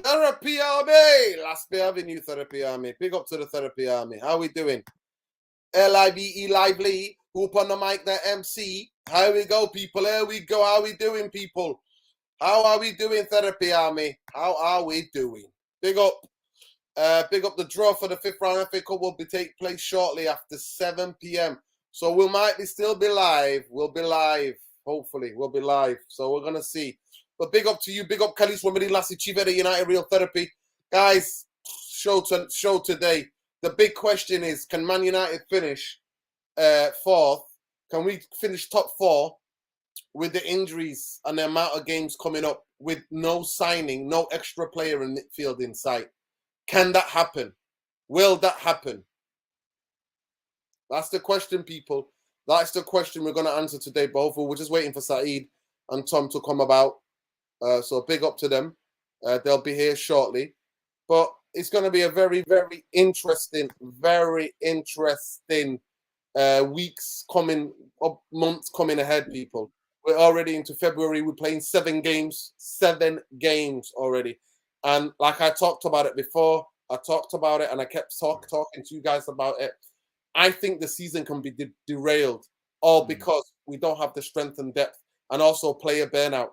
Therapy Army! Lasby Avenue Therapy Army. Big up to the Therapy Army. How we doing? Live lively. Whoop on the mic, the MC. How we go, people? Here we go. How we doing, people? How are we doing, Therapy Army? How are we doing? Big up. Big up. The draw for the 5th round FA Cup will take place shortly after 7 p.m. So we might still be live. We'll be live. Hopefully, we'll be live. So we're gonna see. But big up to you. Big up Kalis Wemedy Lassie Chivera United Real Therapy. Guys, show today. The big question is, can Man United finish 4th? Can we finish top 4 with the injuries and the amount of games coming up with no signing, no extra player in midfield in sight? Can that happen? Will that happen? That's the question, people. That's the question we're going to answer today. But hopefully we're just waiting for Saeed and Tom to come about. So big up to them. They'll be here shortly. But it's going to be a very, very interesting weeks coming up, months coming ahead, people. We're already into February. We're playing 7 games already. And like I talked about it before, I talked about it and I kept talking to you guys about it. I think the season can be derailed, all because we don't have the strength and depth, and also player burnout.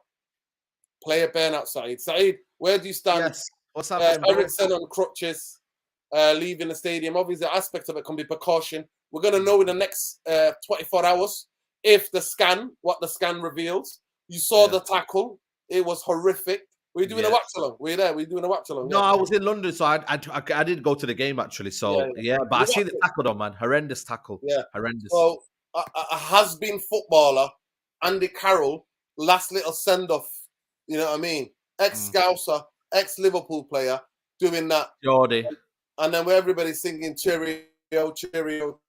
Player burnout, Saeed. Saeed, where do you stand? Yes. What's happening? Ericsson on crutches, leaving the stadium. Obviously, aspect of it can be precaution. We're going to know in the next 24 hours if what the scan reveals. You saw the tackle. It was horrific. Were you doing a watch along? Were you there? Were you doing a watch along? No, I was in London, so I did go to the game actually. So but I see the tackle though, man. Horrendous tackle. Yeah, horrendous. So a has-been footballer, Andy Carroll, last little send-off. You know what I mean? Ex-Scouser, ex-Liverpool player, doing that. Jordy. And then where everybody's singing cheerio, cheerio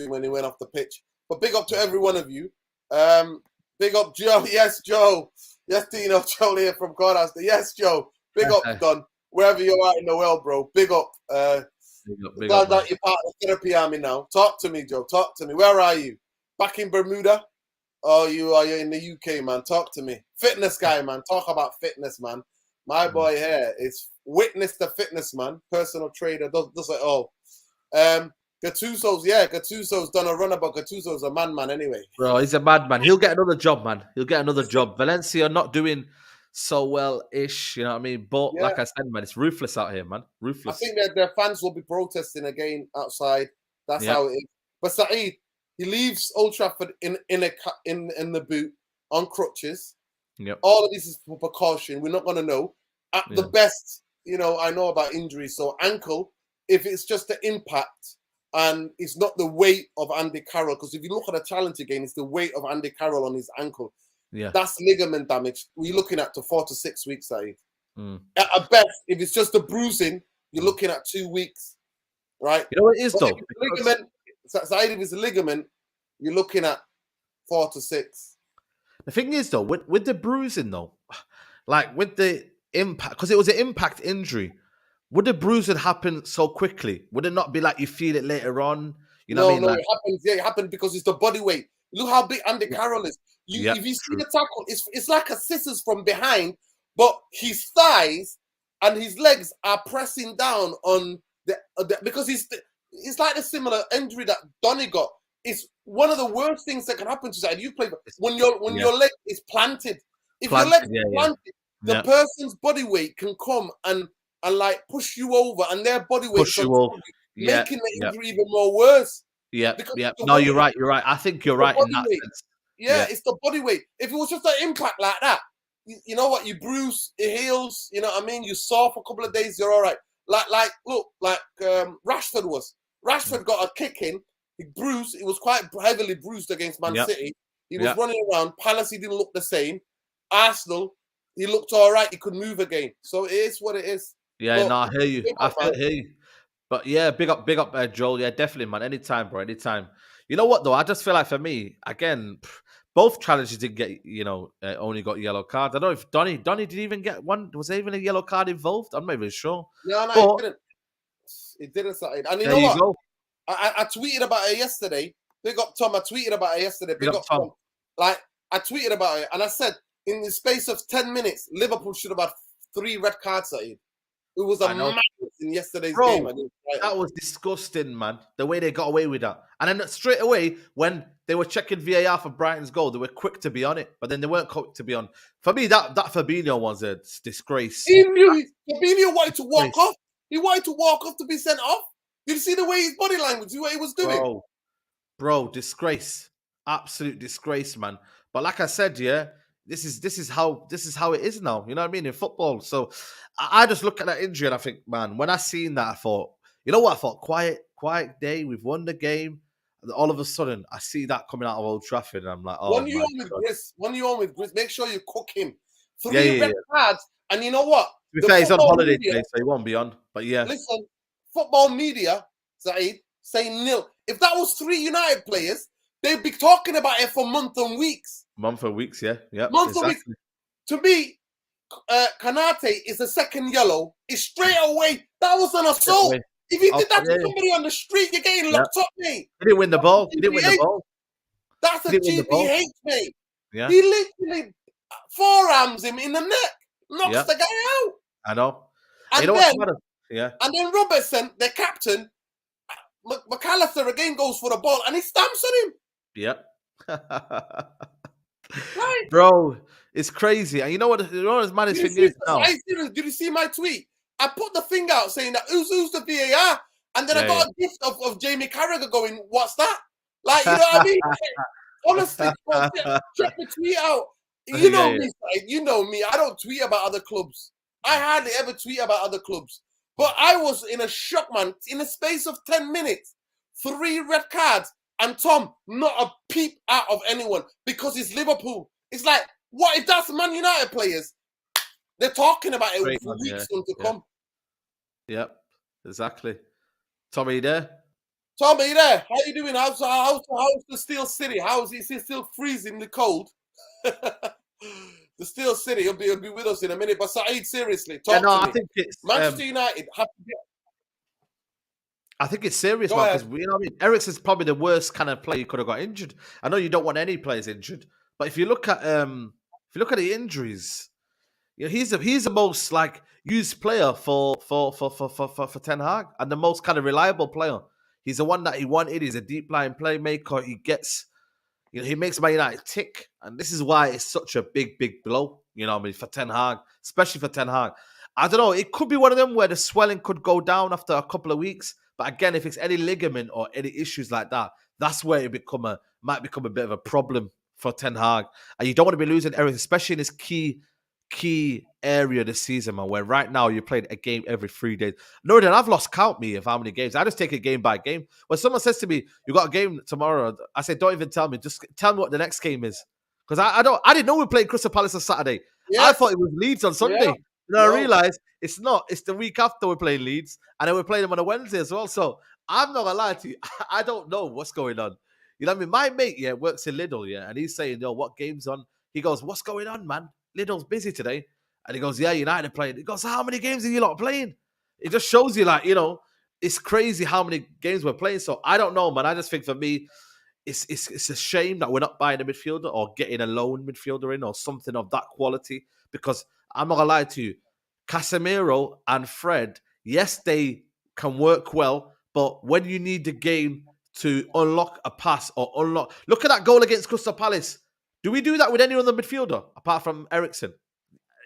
when he went off the pitch. But big up to every one of you. Big up Joe. Yes, Joe. Yes, Dino. Joe here from Cardhouse. Yes, Joe. Big up, Don. Wherever you're at in the world, bro. Big up. Glad that you're part of the Therapy Army now. Talk to me, Joe. Talk to me. Where are you? Back in Bermuda? Oh, you're in the UK, man. Talk to me. Fitness guy, man. Talk about fitness, man. My boy here is witness the fitness, man. Personal trader. Does it all. Gattuso's done a runner, but Gattuso's a man anyway. Bro, he's a madman. He'll get another job, man. He'll get another job. Valencia not doing so well-ish, you know what I mean? But like I said, man, it's ruthless out here, man. Ruthless. I think that their fans will be protesting again outside. That's how it is. But Saeed, he leaves Old Trafford in the boot on crutches. Yep. All of this is for precaution. We're not going to know. At the best, I know about injuries. So ankle, if it's just the impact and it's not the weight of Andy Carroll, because if you look at the challenge again, it's the weight of Andy Carroll on his ankle. Yeah, that's ligament damage. We're looking at 4 to 6 weeks, Saeed. At best, if it's just the bruising, you're looking at 2 weeks, right? You know what it is, though? Ligament, Saeed, if it's a ligament, you're looking at 4 to 6. The thing is, though, with the bruising, though, like with the impact, because it was an impact injury, would the bruising happen so quickly? Would it not be like you feel it later on? You know what I mean? No, it happens. Yeah, it happens because it's the body weight. Look how big Andy Carroll is. If you see the tackle, it's like a scissors from behind, but his thighs and his legs are pressing down on because it's like a similar injury that Donny got. It's one of the worst things that can happen to you. You play when your leg is planted. If your leg is planted, the person's body weight can come and like push you over, and their body weight making the injury even more worse. Yeah. No, you're right. You're right. I think you're right in that sense. Yeah, it's the body weight. If it was just an impact like that, you know what? You bruise, it heals. You know what I mean? You saw for a couple of days, you're all right. Like Rashford was. Rashford got a kick in. He bruised. He was quite heavily bruised against Man City. He was running around. Palace, he didn't look the same. Arsenal, he looked all right. He could move again. So it is what it is. Yeah, no, I hear you. I hear you. But yeah, big up, Joel. Yeah, definitely, man. Anytime, bro. Anytime. You know what, though? I just feel like for me, again, both challenges did get, only got yellow cards. I don't know if Donny did even get one. Was there even a yellow card involved? I'm not even sure. No, he didn't. It didn't. And you know what? I tweeted about it yesterday. Big up, Tom. I tweeted about it yesterday. Big up, Tom. Like, I tweeted about it, and I said, in the space of 10 minutes, Liverpool should have had 3 red cards at it. It was a I know. madness in yesterday's Bro, game against Brighton. that was disgusting, man. The way they got away with that. And then straight away, when they were checking VAR for Brighton's goal, they were quick to be on it. But then they weren't quick to be on. For me, that Fabinho was a disgrace. He knew Fabinho wanted to walk Disgrace. off. He wanted to walk off to be sent off. Did you see the way his body language, what he was doing? Bro, disgrace. Absolute disgrace, man. But like I said, yeah, this is how it is now. You know what I mean? In football. So I just look at that injury and I think, man, when I seen that, I thought, you know what? I thought, quiet day, we've won the game. And all of a sudden, I see that coming out of Old Trafford, and I'm like, oh When you my on with God. Gris, make sure you cook him. Yeah, Three yeah, red cards, and you know what? To be The fair, he's on football holiday media, today, so he won't be on. But yeah, listen, football media, Saeed, say nil. If that was 3 United players, they'd be talking about it for months and weeks. month or weeks, yeah. Months and weeks. To me, Kanate is a second yellow. It's straight away. That was an assault. If you did that to somebody on the street, you're getting locked up, mate. He didn't win the ball. He didn't win the ball. That's a GBH, mate. Yeah. He literally forearms him in the neck, knocks the guy out. I know. And you know then, what's yeah. And then Robertson, the captain, McAllister again goes for the ball and he stamps on him. Yep. Right. Bro, it's crazy. And you know what the maddest thing is now? Did you see my tweet? I put the thing out saying that who's the VAR? And then I got a gift of Jamie Carragher going, what's that? Like, you know what I mean? Honestly, check the tweet out. You know me, you know me. I don't tweet about other clubs. I hardly ever tweet about other clubs. But I was in a shock, man. In a space of 10 minutes, 3 red cards, and Tom, not a peep out of anyone because it's Liverpool. It's like, what if that's Man United players? They're talking about it for weeks to come. Yep, exactly. Tom, are you there? Tom, are you there? How you doing? How's the Steel City? Is he still freezing the cold? The Steel City, he'll be with us in a minute. But Saeed, seriously, talk to me. I think it's Manchester United have to get. I think it's serious, man, because you know what I mean. Eriksen's probably the worst kind of player you could have got injured. I know you don't want any players injured, but if you look at the injuries, you know, he's the most like used player for Ten Hag and the most kind of reliable player. He's the one that he wanted. He's a deep line playmaker. He gets, you know, he makes Man United tick, and this is why it's such a big blow. You know what I mean, for Ten Hag, especially for Ten Hag. I don't know. It could be one of them where the swelling could go down after a couple of weeks. But again, if it's any ligament or any issues like that, that's where it might become a bit of a problem for Ten Hag. And you don't want to be losing Eriksen, especially in this key area this season, man, where right now you're playing a game every 3 days. No, then I've lost count of how many games. I just take it game by game. When someone says to me, you got a game tomorrow, I say, don't even tell me. Just tell me what the next game is. Because I didn't know we were playing Crystal Palace on Saturday. Yes. I thought it was Leeds on Sunday. Yeah. And I realized it's not. It's the week after we're playing Leeds, and then we're playing them on a Wednesday as well. So I'm not gonna lie to you. I don't know what's going on. You know what I mean? My mate, works in Lidl, and he's saying, yo, what game's on? He goes, what's going on, man? Lidl's busy today. And he goes, yeah, United are playing. He goes, how many games are you lot playing? It just shows you, like, you know, it's crazy how many games we're playing. So I don't know, man. I just think for me, it's a shame that we're not buying a midfielder or getting a lone midfielder in or something of that quality, because I'm not going to lie to you, Casemiro and Fred, yes, they can work well, but when you need the game to unlock a pass or look at that goal against Crystal Palace. Do we do that with any other midfielder apart from Eriksen?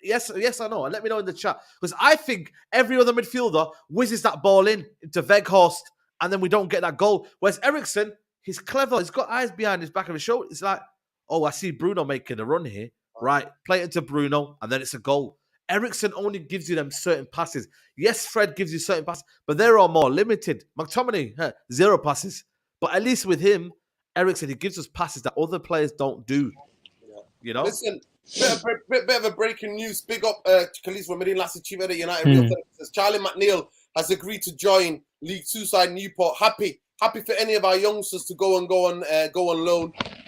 Yes or no? And let me know in the chat, because I think every other midfielder whizzes that ball into Weghorst, and then we don't get that goal. Whereas Eriksen, he's clever. He's got eyes behind his back of his shoulder. It's like, oh, I see Bruno making a run here. Right, play it into Bruno, and then it's a goal. Eriksen only gives you them certain passes. Yes, Fred gives you certain passes, but they're all more limited. McTominay, 0 passes. But at least with him, Eriksen, he gives us passes that other players don't do. Yeah. You know? Listen, bit of a breaking news. Big up Khalees from Medina Last Chief at United. Says Charlie McNeil has agreed to join League 2 side Newport. Happy for any of our youngsters to go on loan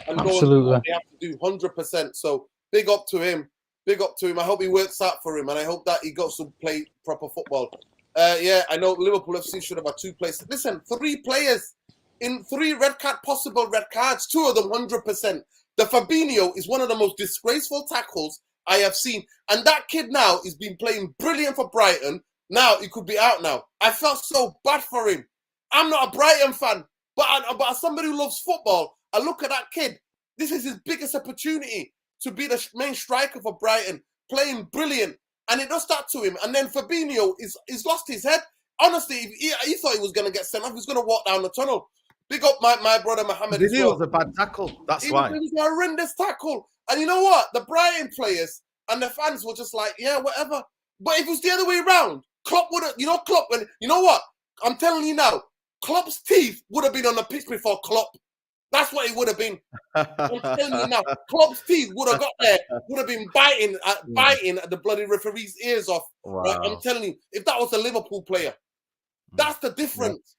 and Absolutely. Go and do what they have to do 100%. So big up to him. Big up to him. I hope he works out for him, and I hope that he got to play proper football. I know Liverpool FC should have had 2 players. Listen, 3 players in 3 possible red cards, 2 of them 100%. The Fabinho is one of the most disgraceful tackles I have seen. And that kid now has been playing brilliant for Brighton, Now he could be out now. I felt so bad for him. I'm not a Brighton fan, but as somebody who loves football, I look at that kid. This is his biggest opportunity to be the main striker for Brighton, playing brilliant. And it does that to him. And then Fabinho is lost his head. Honestly, he thought he was going to get sent off. He was going to walk down the tunnel. Big up my brother Mohammed. He knew it was a bad tackle. That's why. It was a horrendous tackle. And you know what? The Brighton players and the fans were just like, yeah, whatever. But if it was the other way around, Klopp would have, Klopp, when, you know what? I'm telling you now, Klopp's teeth would have been on the pitch before Klopp. That's what it would have been. I'm telling you now, Klopp's teeth would have got there, would have been biting at the bloody referee's ears off. Wow. Right? I'm telling you, if that was a Liverpool player, that's the difference.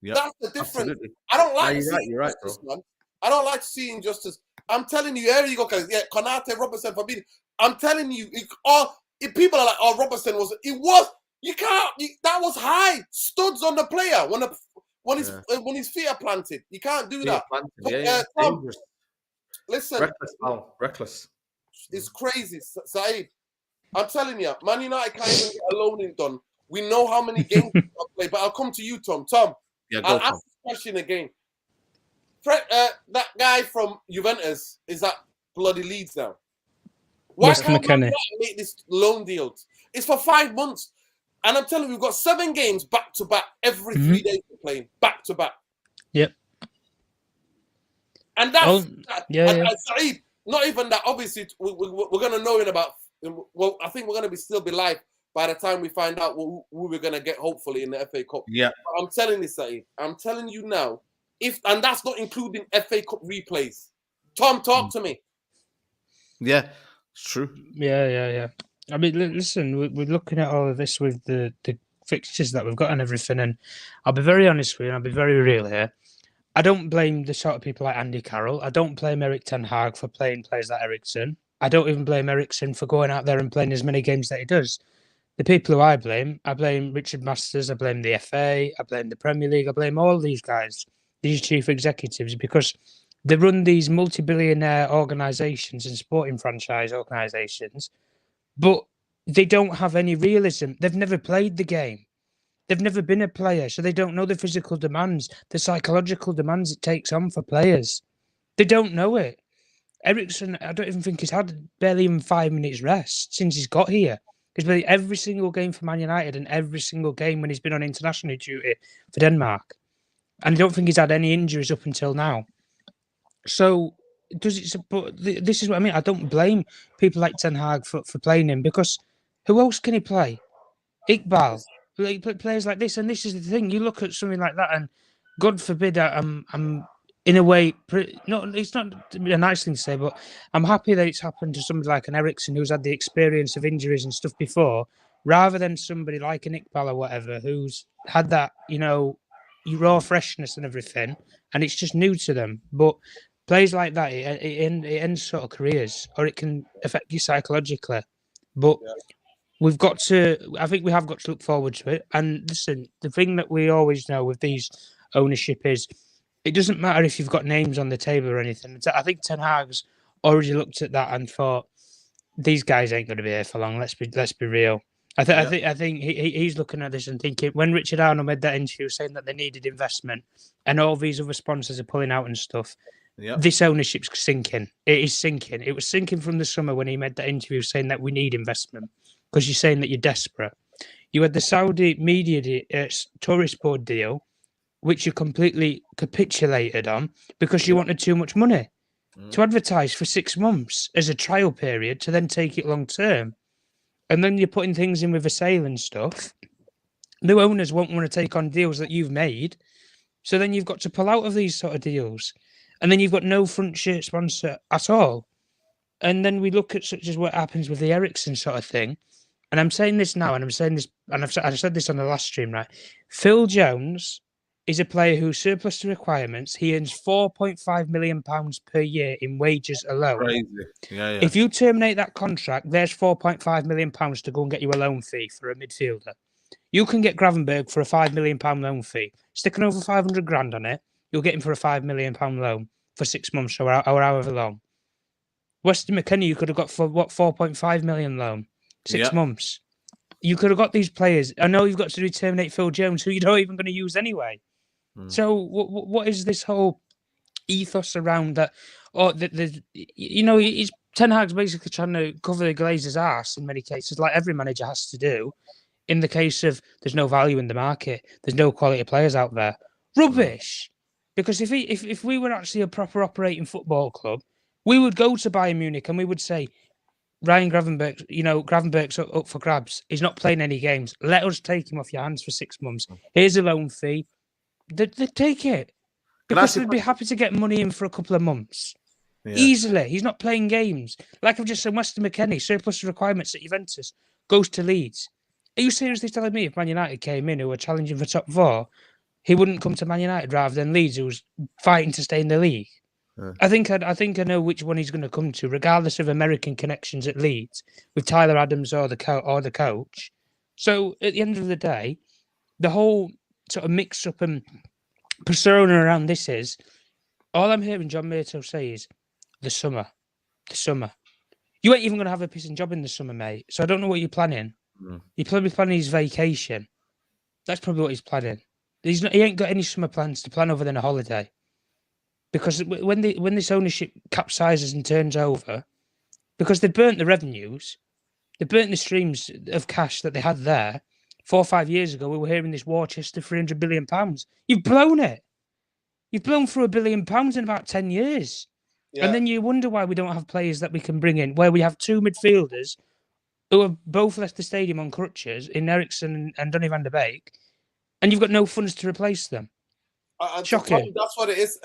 Yep. That's the difference. Absolutely. I don't like you're right, bro. man. I don't like to see injustice. I'm telling you, here you go, guys. Yeah, Konate, Robertson, Fabinho. I'm telling you, if people are like, oh, Robertson was. You can't. That was high studs on the player when his feet are planted. You can't do that. Tom, listen, reckless. It's crazy, Saeed. I'm telling you, Man United can't even get a loaning done. We know how many games we play, but I'll come to you, Tom. I'll ask this question again. That guy from Juventus is at bloody Leeds now. Why can't we make this loan deal? It's for 5 months. And I'm telling you, we've got 7 games back to back every 3 days we're playing back to back. Yep. And that's Saeed, not even that. Obviously, we're going to know in about. Well, I think we're going to still be live by the time we find out who we're going to get. Hopefully in the FA Cup. Yeah. But I'm telling you, Saeed. I'm telling you now. And that's not including FA Cup replays. Tom, talk to me. Yeah, it's true. Yeah. I mean, listen, we're looking at all of this with the fixtures that we've got and everything, and I'll be very honest with you, and I'll be very real here. I don't blame the sort of people like Andy Carroll. I don't blame Erik ten Hag for playing players like Eriksen. I don't even blame Eriksen for going out there and playing as many games that he does. The people who I blame Richard Masters, I blame the FA, I blame the Premier League, I blame all these guys, these chief executives, because they run these multi-billionaire organisations and sporting franchise organisations, but they don't have any realism. They've never played the game. They've never been a player, so they don't know the physical demands, the psychological demands it takes on for players. They don't know it. Eriksen, I don't even think he's had barely even 5 minutes rest since he's got here. He's played every single game for Man United and every single game when he's been on international duty for Denmark. And I don't think he's had any injuries up until now. So, but this is what I mean. I don't blame people like Ten Hag for playing him, because who else can he play? Iqbal, players like this. And this is the thing. You look at something like that, and God forbid, I'm in a way, it's not a nice thing to say, but I'm happy that it's happened to somebody like an Eriksen who's had the experience of injuries and stuff before, rather than somebody like an Iqbal or whatever who's had that, raw freshness and everything, and it's just new to them. But players like that, it ends sort of careers, or it can affect you psychologically. But I think we have got to look forward to it. And listen, the thing that we always know with these ownership is, it doesn't matter if you've got names on the table or anything. I think Ten Hag's already looked at that and thought, these guys ain't going to be here for long. Let's be real. I think he's looking at this and thinking, when Richard Arnold made that interview saying that they needed investment and all these other sponsors are pulling out and stuff, this ownership's sinking. It is sinking. It was sinking from the summer when he made that interview saying that we need investment because you're saying that you're desperate. You had the Saudi media tourist board deal, which you completely capitulated on because you wanted too much money to advertise for 6 months as a trial period to then take it long term. And then you're putting things in with a sale and stuff. New owners won't want to take on deals that you've made. So then you've got to pull out of these sort of deals. And then you've got no front shirt sponsor at all. And then we look at such as what happens with the Eriksen sort of thing. And I'm saying this now, and I'm saying this, and I've said this on the last stream, right? Phil Jones is a player who's surplus to requirements. He earns £4.5 million per year in wages alone. Crazy. Yeah. If you terminate that contract, there's £4.5 million to go and get you a loan fee for a midfielder. You can get Gravenberg for a £5 million loan fee. Sticking over 500 grand on it, you'll get him for a £5 million loan for 6 months or however long. Weston McKennie, you could have got for 4.5 million loan, 6 months. You could have got these players. I know you've got to terminate Phil Jones, who you're not even going to use anyway. So what is this whole ethos around that? Or he's Ten Hag's basically trying to cover the Glazers' arse in many cases, like every manager has to do. In the case of there's no value in the market, there's no quality players out there. Rubbish. Because if we were actually a proper operating football club, we would go to Bayern Munich and we would say, Ryan Gravenberch's up for grabs. He's not playing any games. Let us take him off your hands for 6 months. Here's a loan fee. They'd take it. Because they'd be happy to get money in for a couple of months. Yeah. Easily. He's not playing games. Like I've just said, Weston McKennie, surplus requirements at Juventus, goes to Leeds. Are you seriously telling me if Man United came in who were challenging for top 4, he wouldn't come to Man United rather than Leeds, who was fighting to stay in the league? Yeah. I think I know which one he's going to come to, regardless of American connections at Leeds, with Tyler Adams or the coach. So at the end of the day, the whole sort of mix-up and persona around this is, all I'm hearing John Murtough say is, the summer. You ain't even going to have a pissing job in the summer, mate. So I don't know what you're planning. You're probably planning his vacation. That's probably what he's planning. He ain't got any summer plans to plan other than a holiday. Because when this ownership capsizes and turns over, because they burnt the revenues, they burnt the streams of cash that they had there. 4 or 5 years ago, we were hearing this war chest of £300 billion. You've blown it. You've blown through £1 billion in about 10 years. Yeah. And then you wonder why we don't have players that we can bring in, where we have 2 midfielders who have both left the stadium on crutches, in Eriksen and Donny van de Beek, and you've got no funds to replace them. Shocking. That's what it is.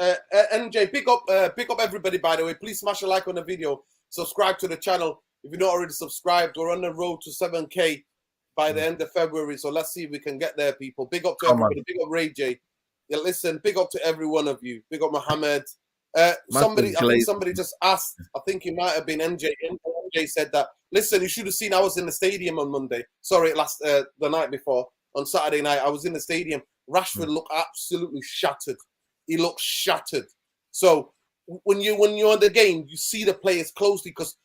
NJ, pick up everybody, by the way. Please smash a like on the video. Subscribe to the channel. If you're not already subscribed, we're on the road to 7K by the end of February. So let's see if we can get there, people. Big up to everybody. Big up Ray J. Yeah, listen, big up to every one of you. Big up Mohammed. I think somebody just asked, I think it might have been NJ. NJ said that, listen, you should have seen I was in the stadium on Monday. Sorry, the night before. On Saturday night, I was in the stadium. Rashford looked absolutely shattered. He looked shattered. So when you're on the game, you see the players closely because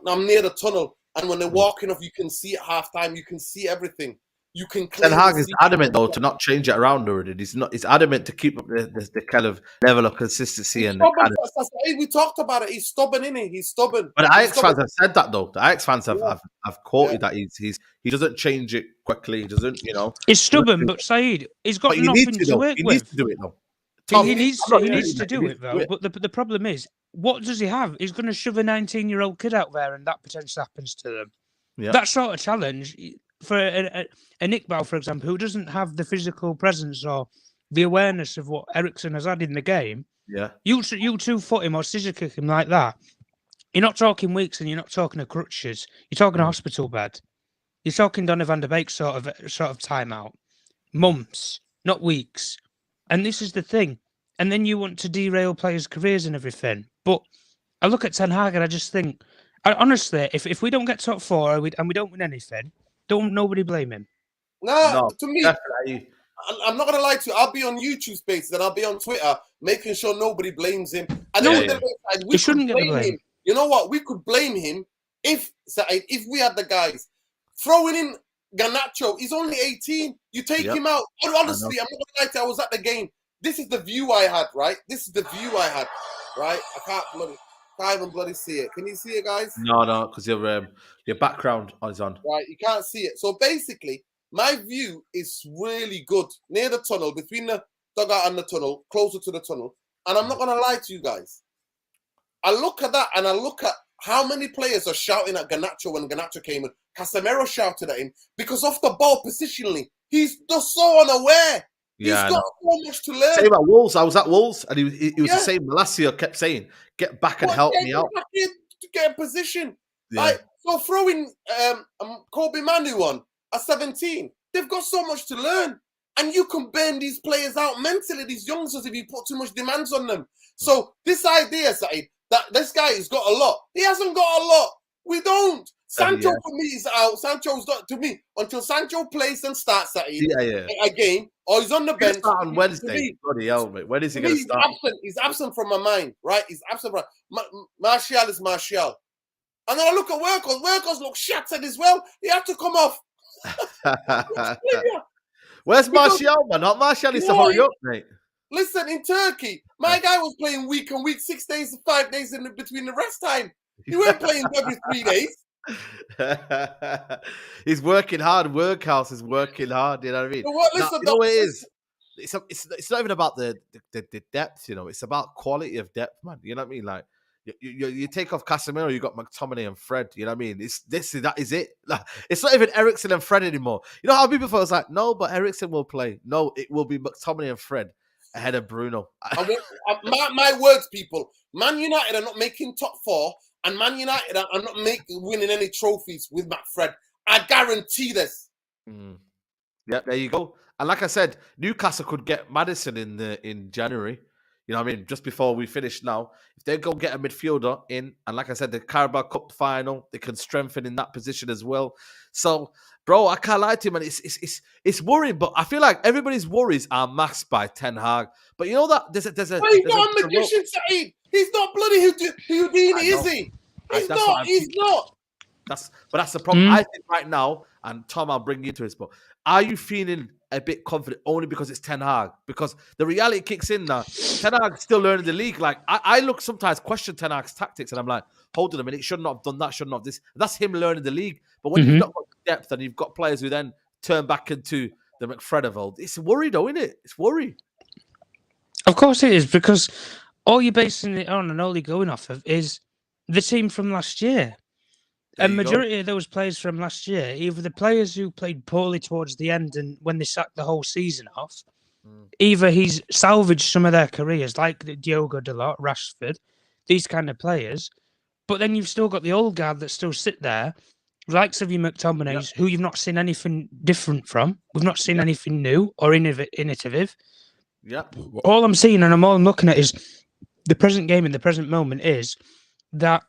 I'm near the tunnel, and when they're walking off, you can see at halftime. You can see everything. You can. Ten Hag is adamant though to not change it around already. He's adamant to keep up the kind of level of consistency and. We talked about it. He's stubborn, isn't he? He's stubborn. But the Ajax fans have said that though. The Ajax fans have quoted that he doesn't change it quickly. He doesn't, He's stubborn, but Saeed, he's got nothing to work with. He needs to do it though. He needs to do it though. But the problem is, what does he have? He's going to shove a 19-year-old kid out there, and that potentially happens to them. Yeah. That sort of challenge for a Iqbal, for example, who doesn't have the physical presence or the awareness of what Eriksen has had in the game. Yeah, you 2-foot him or scissor kick him like that. You're not talking weeks, and you're not talking a crutches. You're talking a hospital bed. You're talking Donny van de Beek sort of timeout, months, not weeks. And this is the thing. And then you want to derail players' careers and everything. But I look at Ten Hag and I just think, honestly, if we don't get top 4 and we don't win anything, don't nobody blame him. No, to me, definitely. I'm not going to lie to you. I'll be on YouTube Spaces and I'll be on Twitter making sure nobody blames him. And we shouldn't get the blame. You know what? We could blame him if we had the guys. Throwing in Garnacho, he's only 18. You take him out. Honestly, I'm not going to lie to you. I was at the game. This is the view I had, right? Right? I can't even bloody see it. Can you see it, guys? No, because your background is on. Right, you can't see it. So basically, my view is really good near the tunnel, between the dugout and the tunnel, closer to the tunnel. And I'm not going to lie to you guys. I look at that and I look at how many players are shouting at Garnacho when Garnacho came in. Casemiro shouted at him because off the ball positionally, he's just so unaware. Yeah, he's got so much to learn. Same at Wolves. I was at Wolves, and he was the same. Malacia kept saying, "Get back and help me out." To get in position. Yeah. So throwing Kobe Manu on at 17, they've got so much to learn. And you can burn these players out mentally, these youngsters, if you put too much demands on them. So this idea, Saeed, that this guy has got a lot. He hasn't got a lot. We don't. Sancho for me is out. Sancho's not to me until Sancho plays and starts a game or he's on the bench. On Wednesday. Bloody hell, mate. When is he going to start? He's absent from my mind, right? He's absent from Martial is Martial. And then I look at Workers. Workers look shattered as well. He had to come off. Where's Because- Martial, man? Not Martial needs to hurry up, mate. Listen, in Turkey, my guy was playing week on week, 6 days, 5 days in between the rest time. He weren't playing every 3 days. He's working hard. Workhouse is working hard. You know what I mean? But what, Now, listen, you know what it is? It's not even about the depth. You know, it's about quality of depth, man. You know what I mean? Like you take off Casemiro, you got McTominay and Fred. You know what I mean? That is it. Like, it's not even Eriksen and Fred anymore. You know how people thought it was like, no, but Eriksen will play. No, it will be McTominay and Fred ahead of Bruno. My words, people. Man United are not making top 4, and Man United are not winning any trophies with Matt Fred. I guarantee this. Yeah, there you go. And like I said, Newcastle could get Maddison in January. You know what I mean? Just before we finish now. If they go get a midfielder in, and like I said, the Carabao Cup final, they can strengthen in that position as well. So, bro, I can't lie to you, man. It's worrying, but I feel like everybody's worries are masked by Ten Hag. But you know that there's a Well, he's not a magician, Saeed. He's not bloody Houdini, is he? He's not. That's the problem. I think right now, and Tom, I'll bring you into this, but are you feeling a bit confident only because it's Ten Hag? Because the reality kicks in now. Ten Hag's still learning the league. Like I look sometimes question Ten Hag's tactics, and I'm like, hold on a minute, should not have done that, should not have this. That's him learning the league. But when you've not got depth and you've got players who then turn back into the McFred of old, it's worry though, isn't it? It's worry. Of course it is, because all you're basing it on and all you're going off of is the team from last year. A majority of those players from last year, either the players who played poorly towards the end and when they sacked the whole season off, either he's salvaged some of their careers, like Diogo Dalot, Rashford, these kind of players. But then you've still got the old guard that still sit there, likes of your McTominays, who you've not seen anything different from. We've not seen anything new or innovative. Yep. All I'm seeing and I'm looking at is the present game in the present moment is that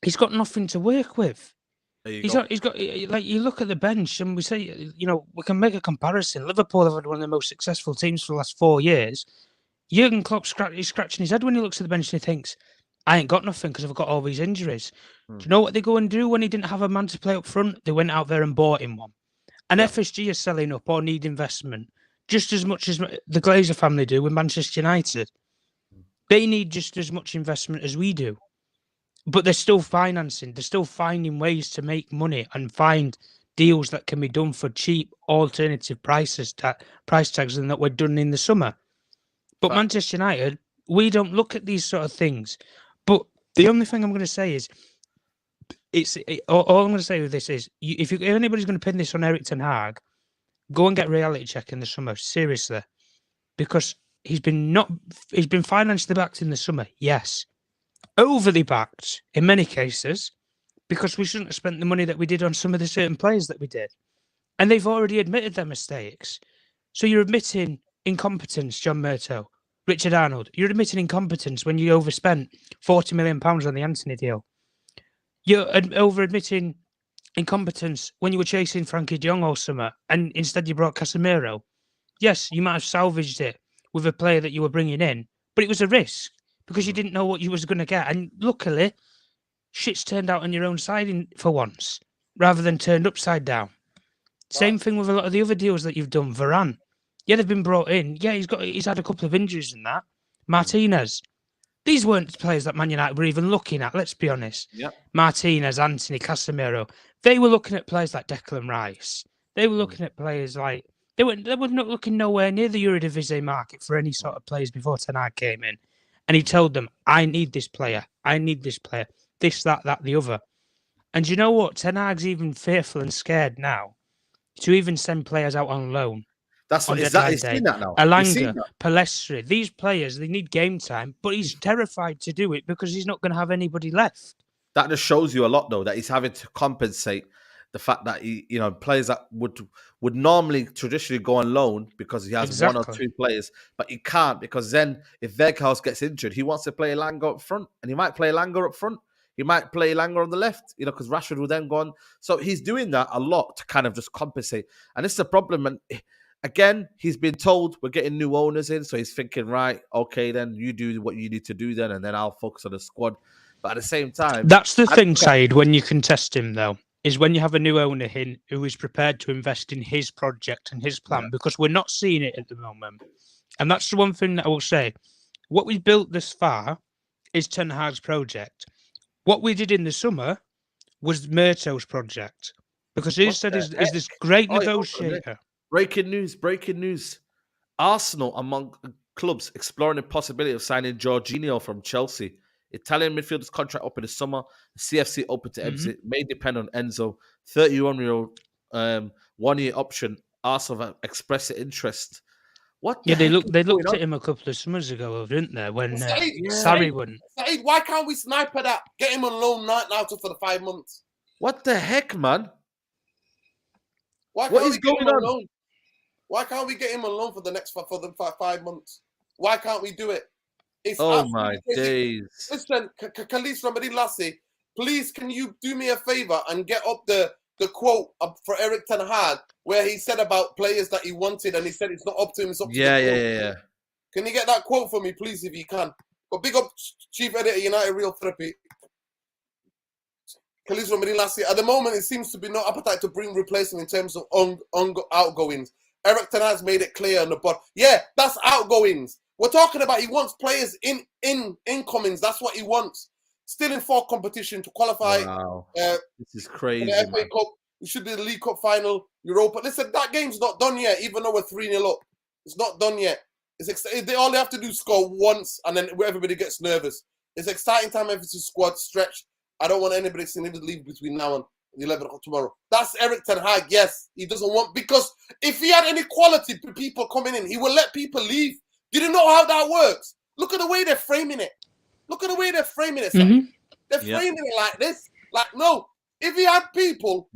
he's got nothing to work with. He's got like, you look at the bench and we say, you know, we can make a comparison. Liverpool have had one of the most successful teams for the last 4 years. Jurgen Klopp he's scratching his head when he looks at the bench and he thinks, I ain't got nothing because I've got all these injuries. Do you know what they go and do when he didn't have a man to play up front? They went out there and bought him one. And FSG is selling up or need investment just as much as the Glazer family do with Manchester United. They need just as much investment as we do. But they're still financing. They're still finding ways to make money and find deals that can be done for cheap alternative price tags than that were done in the summer. But Manchester United, we don't look at these sort of things. But the only thing I'm going to say is, all I'm going to say with this is, if anybody's going to pin this on Erik ten Hag, go and get reality check in the summer, seriously, because he's been financially backed in the summer, yes. Overly backed in many cases, because we shouldn't have spent the money that we did on some of the certain players that we did. And they've already admitted their mistakes. So you're admitting incompetence, John Murtough, Richard Arnold. You're admitting incompetence when you overspent £40 million on the Anthony deal. You're over-admitting incompetence when you were chasing Frankie de Jong all summer and instead you brought Casemiro. Yes, you might have salvaged it with a player that you were bringing in, but it was a risk, because you didn't know what you was going to get. And luckily, shit's turned out on your own side for once, rather than turned upside down. Same thing with a lot of the other deals that you've done. Varane. Yeah, they've been brought in. Yeah, he's had a couple of injuries in that. Martinez. These weren't players that Man United were even looking at, let's be honest. Yep. Martinez, Anthony, Casemiro. They were looking at players like Declan Rice. They were looking at players like... They were not looking nowhere near the Eredivisie market for any sort of players before Ten Hag came in. And he told them, I need this player. I need this player. This, that, the other. And you know what? Ten Hag's even fearful and scared now to even send players out on loan. That's what, is that, he's seen that now. Alanga, Palestri. These players, they need game time, but he's terrified to do it because he's not going to have anybody left. That just shows you a lot, though, that he's having to compensate the fact that players that would normally traditionally go on loan because he has one or two players, but he can't, because then if Weghorst gets injured, he wants to play Elanga up front, and he might play Elanga up front. He might play Elanga on the left, because Rashford will then go on. So he's doing that a lot to kind of just compensate, and it's the problem. And again, he's been told we're getting new owners in, so he's thinking, right, okay, then you do what you need to do then, and then I'll focus on the squad. But at the same time, that's the thing, Said, when you can test him though. is when you have a new owner in who is prepared to invest in his project and his plan, because we're not seeing it at the moment. And that's the one thing that I will say. What we've built this far is Ten Hag's project. What we did in the summer was Murto's project, because he said is this great negotiator. Breaking news. Arsenal among clubs exploring the possibility of signing Jorginho from Chelsea. Italian midfielder's contract up in the summer. CFC open to exit. May depend on Enzo. 31-year-old 1-year option. Arsenal have expressed interest. What? They looked at him a couple of summers ago, didn't they? When Sarri won. Saeed, why can't we sniper that? Get him on loan now for the 5 months. What the heck, man? What is going on? Why can't we get him on loan for the next 5 months? Why can't we do it? It's my days. Listen, Khalid Ramadi Lassie, please can you do me a favor and get up the quote for Eric Ten Hag where he said about players that he wanted and he said it's not up to him, it's up to the club. Yeah. Can you get that quote for me, please, if you can? But big up Chief Editor, United Real Therapy. Khalid Ramadi Lassie. At the moment, it seems to be no appetite to bring replacement in terms of outgoings. Eric Ten Hag's made it clear on the board. Yeah, that's outgoings. We're talking about he wants players in incomings. That's what he wants. Still in 4 competition to qualify. Wow. This is crazy. The FA Cup. It should be the League Cup final. Europa. Listen, that game's not done yet, even though we're 3-0 up. It's not done yet. They all have to do is score once, and then everybody gets nervous. It's exciting time for the squad stretch. I don't want anybody to leave between now and 11 o'clock tomorrow. That's Eric Ten Hag. Yes, he doesn't want, because if he had any quality people coming in, he would let people leave. You don't know how that works. Look at the way they're framing it. Mm-hmm. They're framing it like this. Like, no, if he had people,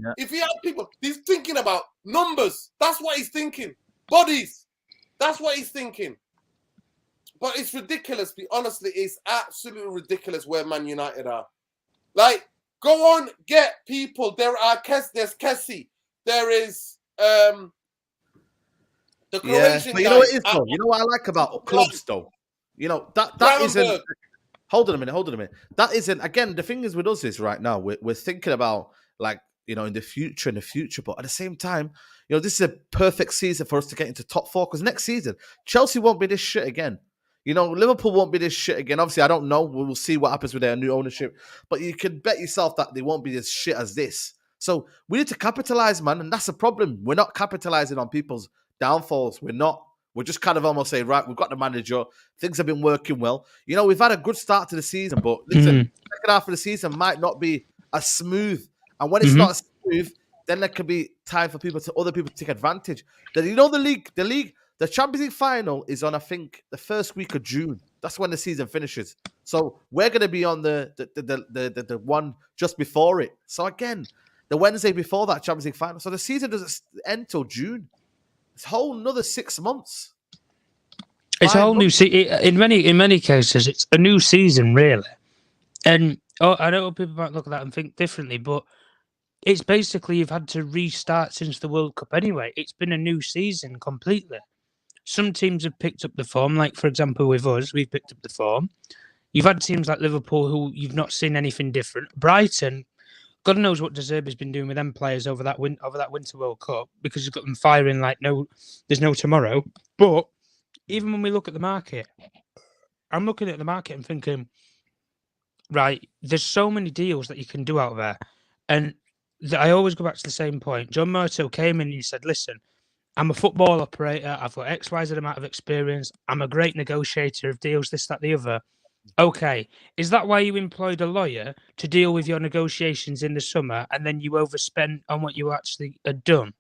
he's thinking about numbers. That's what he's thinking. Bodies. That's what he's thinking. But it's ridiculous. Honestly, it's absolutely ridiculous where Man United are. Like, go on, get people. There's Kessie. There is the Croatian but you know what it is, though? You know what I like about clubs, though? You know, that isn't... Hold on a minute. That isn't... Again, the thing is with us is right now, we're thinking about, like, you know, in the future. But at the same time, you know, this is a perfect season for us to get into top 4, because next season, Chelsea won't be this shit again. You know, Liverpool won't be this shit again. Obviously, I don't know. We'll see what happens with their new ownership. But you can bet yourself that they won't be as shit as this. So we need to capitalize, man. And that's the problem. We're not capitalizing on people's downfalls. We're not. We're just kind of almost saying, right, we've got the manager. Things have been working well. You know, we've had a good start to the season. But listen, second half of the season might not be as smooth. And when it's not as smooth, then there could be time for other people to take advantage. Then, you know, the Champions League final is on, I think, the first week of June. That's when the season finishes. So we're going to be on the one just before it. So again, the Wednesday before that Champions League final. So the season doesn't end till June. It's a whole another 6 months. It's a whole new season. In many cases, it's a new season, really. And I know people might look at that and think differently, but it's basically you've had to restart since the World Cup anyway. It's been a new season completely. Some teams have picked up the form, like, for example, with us, we've picked up the form. You've had teams like Liverpool who you've not seen anything different. Brighton, God knows what De Zerbi's been doing with them players over that Winter World Cup, because he's got them firing like there's no tomorrow. But even when we look at the market, I'm looking at the market and thinking, right, there's so many deals that you can do out there. And I always go back to the same point. John Murto came in and he said, listen, I'm a football operator. I've got XYZ amount of experience. I'm a great negotiator of deals, this, that, the other. Okay. Is that why you employed a lawyer to deal with your negotiations in the summer and then you overspent on what you actually had done?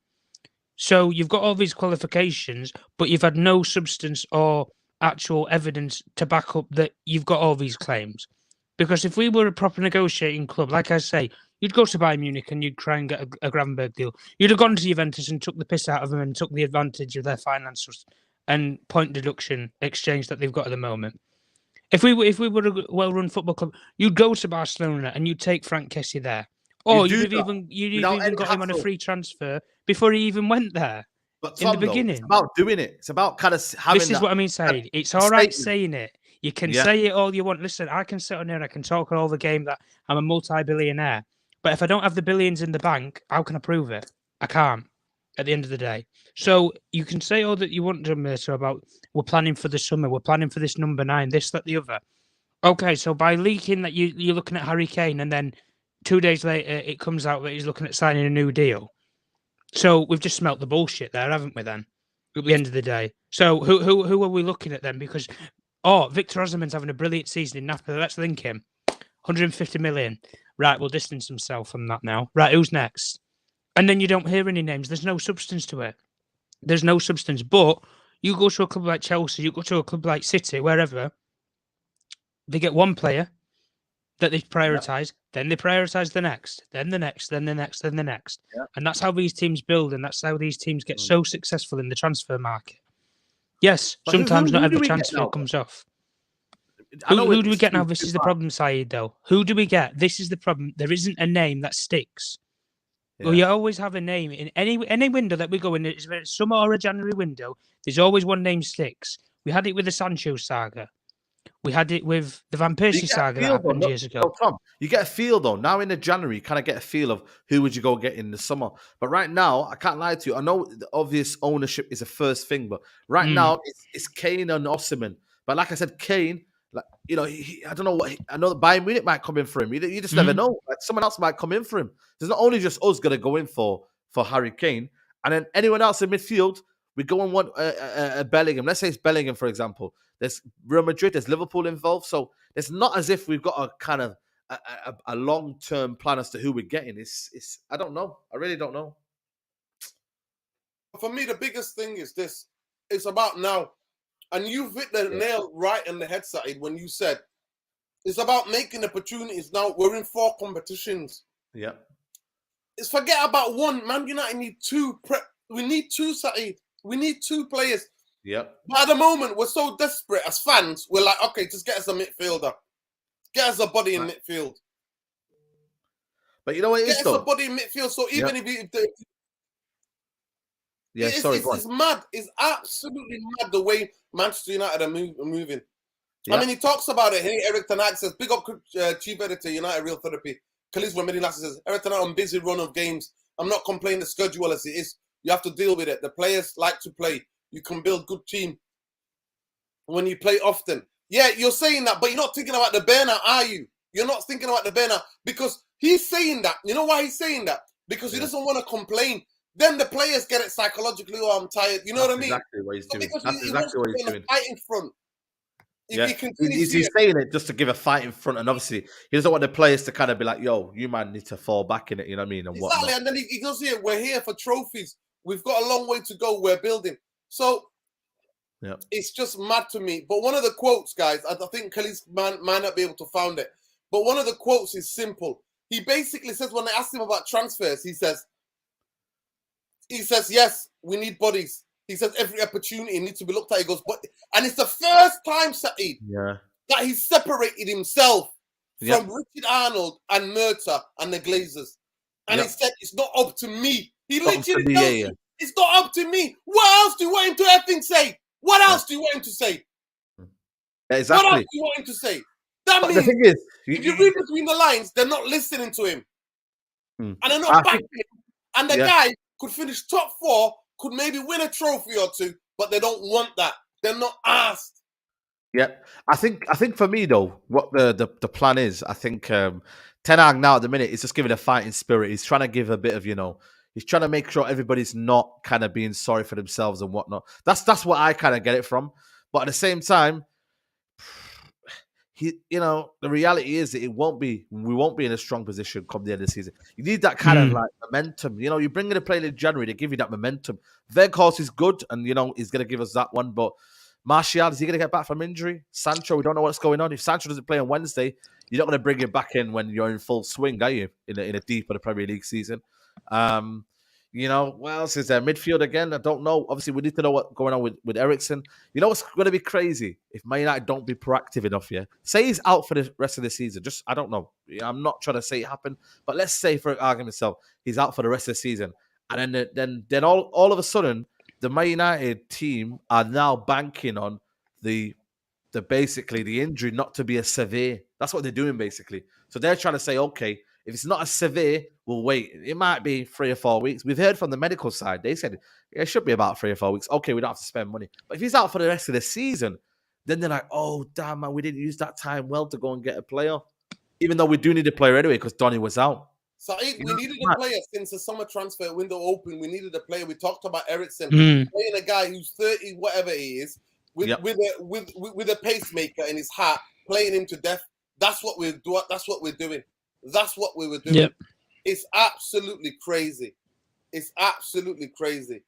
So you've got all these qualifications, but you've had no substance or actual evidence to back up that you've got all these claims. Because if we were a proper negotiating club, like I say, you'd go to Bayern Munich and you'd try and get a Gravenberg deal. You'd have gone to Juventus and took the piss out of them and took the advantage of their finances and point deduction exchange that they've got at the moment. If we were a well-run football club, you'd go to Barcelona and you'd take Frank Kessie there. Or you'd even got him on a free transfer before he even went there. But Tom, in the beginning. It's about doing it. It's about kind of having This is what I mean, Saeed. It's all right saying it. You can say it all you want. Listen, I can sit on there and I can talk all the game that I'm a multi-billionaire. But if I don't have the billions in the bank, how can I prove it? I can't. At the end of the day, so you can say all that you want, John Mercer, about we're planning for the summer, we're planning for this number 9, this, that, the other. Okay, so by leaking that you're looking at Harry Kane, and then 2 days later it comes out that he's looking at signing a new deal. So we've just smelt the bullshit there, haven't we? Then at the end of the day, so who are we looking at then? Because Victor Osimhen's having a brilliant season in Napoli. Let's link him. 150 million. Right, we'll distance himself from that now. Right, who's next? And then you don't hear any names. There's no substance to it. There's no substance. But you go to a club like Chelsea, you go to a club like City, wherever, they get one player that they prioritise, then they prioritise the next, then the next, then the next, then the next. Yeah. And that's how these teams build, and that's how these teams get so successful in the transfer market. Yes, but sometimes not every transfer comes off. Who do we get now? This is the problem, Saeed, though. Who do we get? This is the problem. There isn't a name that sticks. Yeah. Well, you always have a name in any window that we go in. It's a summer or a January window. There's always one name sticks. We had it with the Sancho saga. We had it with the Van Persie saga that happened years ago. No, Tom, you get a feel, though. Now in the January, you kind of get a feel of who would you go get in the summer. But right now, I can't lie to you. I know the obvious ownership is the first thing, but right now, it's Kane and Osimhen. But like I said, Kane, like, you know, I don't know what. I know that Bayern Munich might come in for him. You just never know. Like, someone else might come in for him. There's not only just us going to go in for Harry Kane, and then anyone else in midfield, we go and want a Bellingham. Let's say it's Bellingham, for example. There's Real Madrid, there's Liverpool involved. So it's not as if we've got a kind of a long-term plan as to who we're getting. It's I don't know. I really don't know. For me, the biggest thing is this. It's about now. And you've hit the nail right in the head, Saeed, when you said it's about making opportunities. Now we're in 4 competitions. Yeah. It's forget about one. Man United need 2. We need 2, Saeed. We need 2 players. Yep. But at the moment, we're so desperate as fans. We're like, okay, just get us a midfielder. Get us a body in midfield. But you know what it is, though? Get us a body in midfield. So even if it's mad. It's absolutely mad the way Manchester United are moving. Yeah. I mean, he talks about it here. Eric Ten Hag says, big up Chief Editor, United Real Therapy. Khalid Remedy Lassie says, Eric Ten Hag on busy run of games. I'm not complaining the schedule as it is. You have to deal with it. The players like to play. You can build good team when you play often. Yeah, you're saying that, but you're not thinking about the burnout, are you? You're not thinking about the burnout because he's saying that. You know why he's saying that? Because he doesn't want to complain. Then the players get it psychologically. Oh, I'm tired. You know what I mean? Exactly what he's doing. That's exactly what he's doing. Fight in front. He's saying it just to give a fight in front, and obviously he doesn't want the players to kind of be like, "Yo, you man need to fall back in it." You know what I mean? And exactly. And then he goes here. We're here for trophies. We've got a long way to go. We're building. So it's just mad to me. But one of the quotes, guys, I think Khalid might not be able to find it. But one of the quotes is simple. He basically says, when they asked him about transfers, he says, yes, we need bodies. He says every opportunity needs to be looked at. He goes, and it's the first time, Saeed, that he's separated himself from Richard Arnold and Murta and the Glazers. And he said, it's not up to me. He literally tells you, it's not up to me. What else do you want him to effing say? What else do you want him to say? Exactly. What else do you want him to say? That means the thing is, if you read between the lines, they're not listening to him. And they're not backing him. And the guy could finish top 4, could maybe win a trophy or 2, but they don't want that. They're not asked. Yeah. I think for me, though, what the plan is, I think Ten Hag now at the minute is just giving a fighting spirit. He's trying to give a bit of, he's trying to make sure everybody's not kind of being sorry for themselves and whatnot. That's what I kind of get it from. But at the same time, the reality is that we won't be in a strong position come the end of the season. You need that kind of like momentum. You bring in a player in January to give you that momentum. Weghorst is good, and he's going to give us that one. But Martial, is he going to get back from injury? Sancho, we don't know what's going on. If Sancho doesn't play on Wednesday, you're not going to bring him back in when you're in full swing, are you? In a deep of the Premier League season. What else is there? Midfield again? I don't know. Obviously, we need to know what's going on with Eriksen. You know what's going to be crazy? If Man United don't be proactive enough, say he's out for the rest of the season. I don't know. I'm not trying to say it happened, but let's say for argument's sake, he's out for the rest of the season, and then all of a sudden, the Man United team are now banking on the injury not to be as severe. That's what they're doing basically. So they're trying to say, okay, If it's not as severe, we'll wait. It might be 3 or 4 weeks. We've heard from the medical side. They said it should be about 3 or 4 weeks. Okay, we don't have to spend money. But if he's out for the rest of the season, then they're like, oh, damn, man, we didn't use that time well to go and get a player. Even though we do need a player anyway because Donny was out. So we needed a player since the summer transfer window opened. We needed a player. We talked about Ericsson playing a guy who's 30, whatever he is, with a pacemaker in his hat, playing him to death. That's what we're doing. That's what we're doing. That's what we were doing. Yep. It's absolutely crazy. It's absolutely crazy.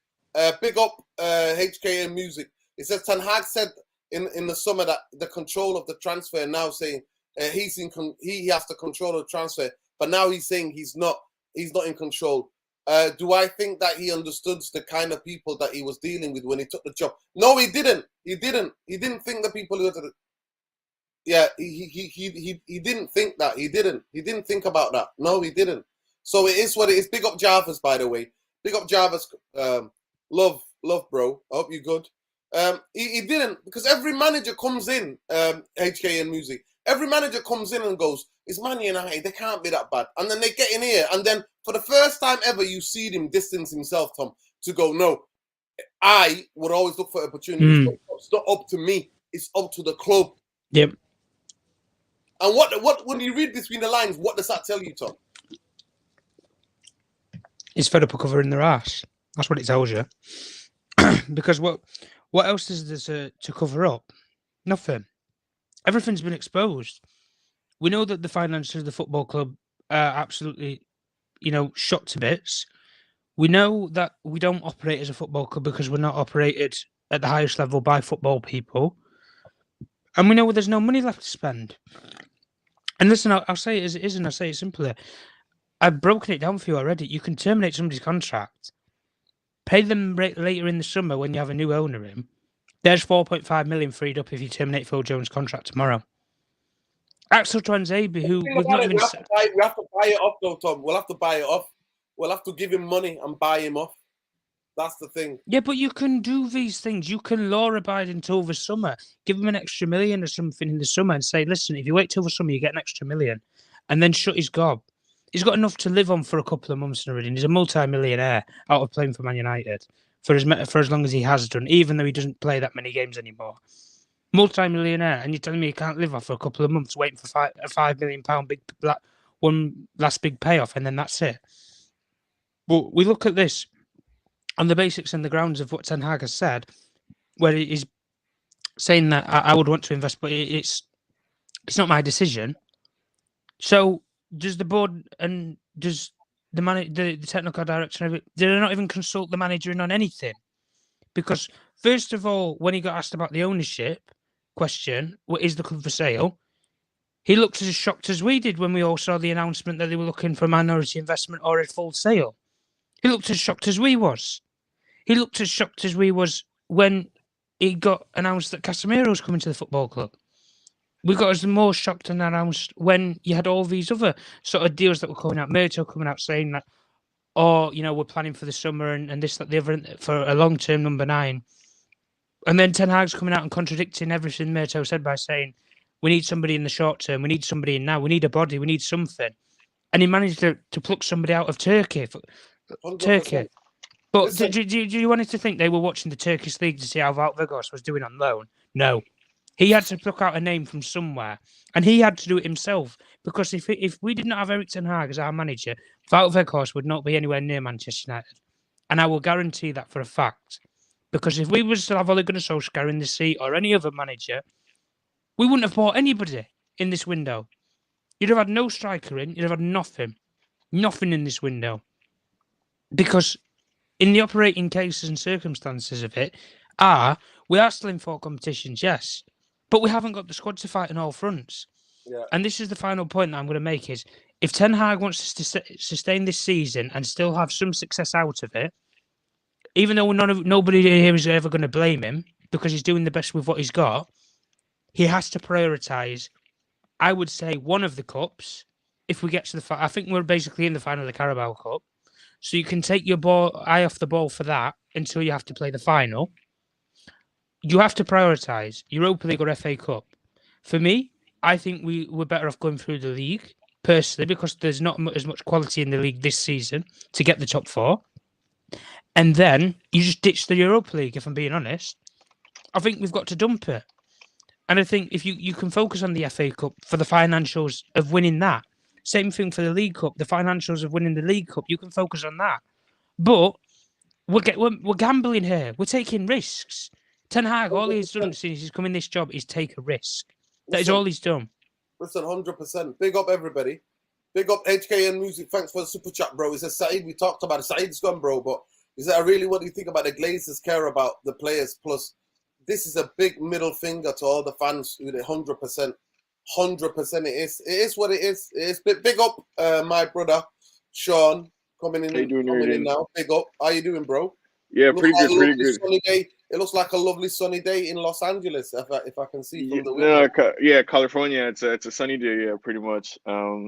Big up HKM Music. It says Ten Hag said in the summer that the control of the transfer, now saying he has the control of the transfer, but now he's saying he's not in control. Do I think that he understood the kind of people that he was dealing with when he took the job? No, he didn't. He didn't think the people who were he didn't think that. He didn't think about that. No, he didn't. So it is what it is. Big up Jarvis, by the way. Big up Jarvis. Love, bro. I hope you're good. He didn't, because every manager comes in, HKN Music. Every manager comes in and goes, it's Man United, they can't be that bad. And then they get in here, and then for the first time ever, you see him distance himself, Tom, to go, no, I would always look for opportunities. It's not up to me. It's up to the club. Yep. And what when you read between the lines, what does that tell you, Tom? He's fed up of covering their ass. That's what it tells you. Because what else is there to cover up? Nothing. Everything's been exposed. We know that the finances of the football club are absolutely, shot to bits. We know that we don't operate as a football club because we're not operated at the highest level by football people. And we know there's no money left to spend. And listen, I'll say it as it is, and I'll say it simply. I've broken it down for you already. You can terminate somebody's contract, pay them later in the summer when you have a new owner in. There's 4.5 million freed up if you terminate Phil Jones' contract tomorrow. Axel Tuanzebe, who we've not even... We have to buy it off, though, Tom. We'll have to buy it off. We'll have to give him money and buy him off. That's the thing. Yeah, but you can do these things. You can law-abide until the summer. Give him an extra million or something in the summer and say, listen, if you wait till the summer, you get an extra million. And then shut his gob. He's got enough to live on for a couple of months already. He's a multi-millionaire out of playing for Man United for as long as he has done, even though he doesn't play that many games anymore. Multi-millionaire, and you're telling me he can't live off for a couple of months waiting for a £5 million one last big payoff, and then that's it. But we look at this on the basics and the grounds of what Ten Hag has said, where he's saying that I would want to invest, but it's not my decision. So does the board and does the technical director, they're not even consult the manager in on anything? Because first of all, when he got asked about the ownership question, what is the club for sale? He looked as shocked as we did when we all saw the announcement that they were looking for minority investment or a full sale. He looked as shocked as we was. He looked as shocked as we was when it got announced that Casemiro's coming to the football club. We got as more shocked and announced when you had all these other sort of deals that were coming out. Murto coming out saying that, we're planning for the summer and this, that, the other, for a long-term number 9. And then Ten Hag's coming out and contradicting everything Murto said by saying, we need somebody in the short term, we need somebody in now, we need a body, we need something. And he managed to pluck somebody out of Turkey. 100%. But do you want us to think they were watching the Turkish league to see how Wout Weghorst was doing on loan? No. He had to pluck out a name from somewhere, and he had to do it himself. Because if we did not have Erik ten Hag as our manager, Wout Weghorst would not be anywhere near Manchester United. And I will guarantee that for a fact. Because if we was to have Ole Gunnar Solskjaer in the seat or any other manager, we wouldn't have bought anybody in this window. You'd have had no striker in. You'd have had nothing. Nothing in this window. Because in the operating cases and circumstances of it, we are still in 4 competitions, yes. But we haven't got the squad to fight on all fronts. Yeah. And this is the final point that I'm going to make is, if Ten Hag wants to sustain this season and still have some success out of it, even though nobody here is ever going to blame him because he's doing the best with what he's got, he has to prioritise, I would say, one of the cups. If we get to I think we're basically in the final of the Carabao Cup. So you can take your eye off the ball for that until you have to play the final. You have to prioritise Europa League or FA Cup. For me, I think we were better off going through the league personally, because there's not as much quality in the league this season to get the top 4. And then you just ditch the Europa League, if I'm being honest. I think we've got to dump it. And I think if you can focus on the FA Cup for the financials of winning that. Same thing for the League Cup, the financials of winning the League Cup. You can focus on that. But we're gambling here. We're taking risks. Ten Hag, all he's done since he's come in this job is take a risk. That is all he's done. Listen, 100%. Big up everybody. Big up HKN Music. Thanks for the super chat, bro. He says, Saeed, we talked about it. Saeed's gone, bro. But he said, I really want you to think about the Glazers care about the players. Plus, this is a big middle finger to all the fans with it. 100%. 100% it is. It is what it is. It is. Big up, my brother, Sean, coming in now. Big up. How you doing, bro? Yeah, pretty good. Sunny day. It looks like a lovely sunny day in Los Angeles, if I can see from the window. Yeah, California. It's a sunny day. Yeah, pretty much.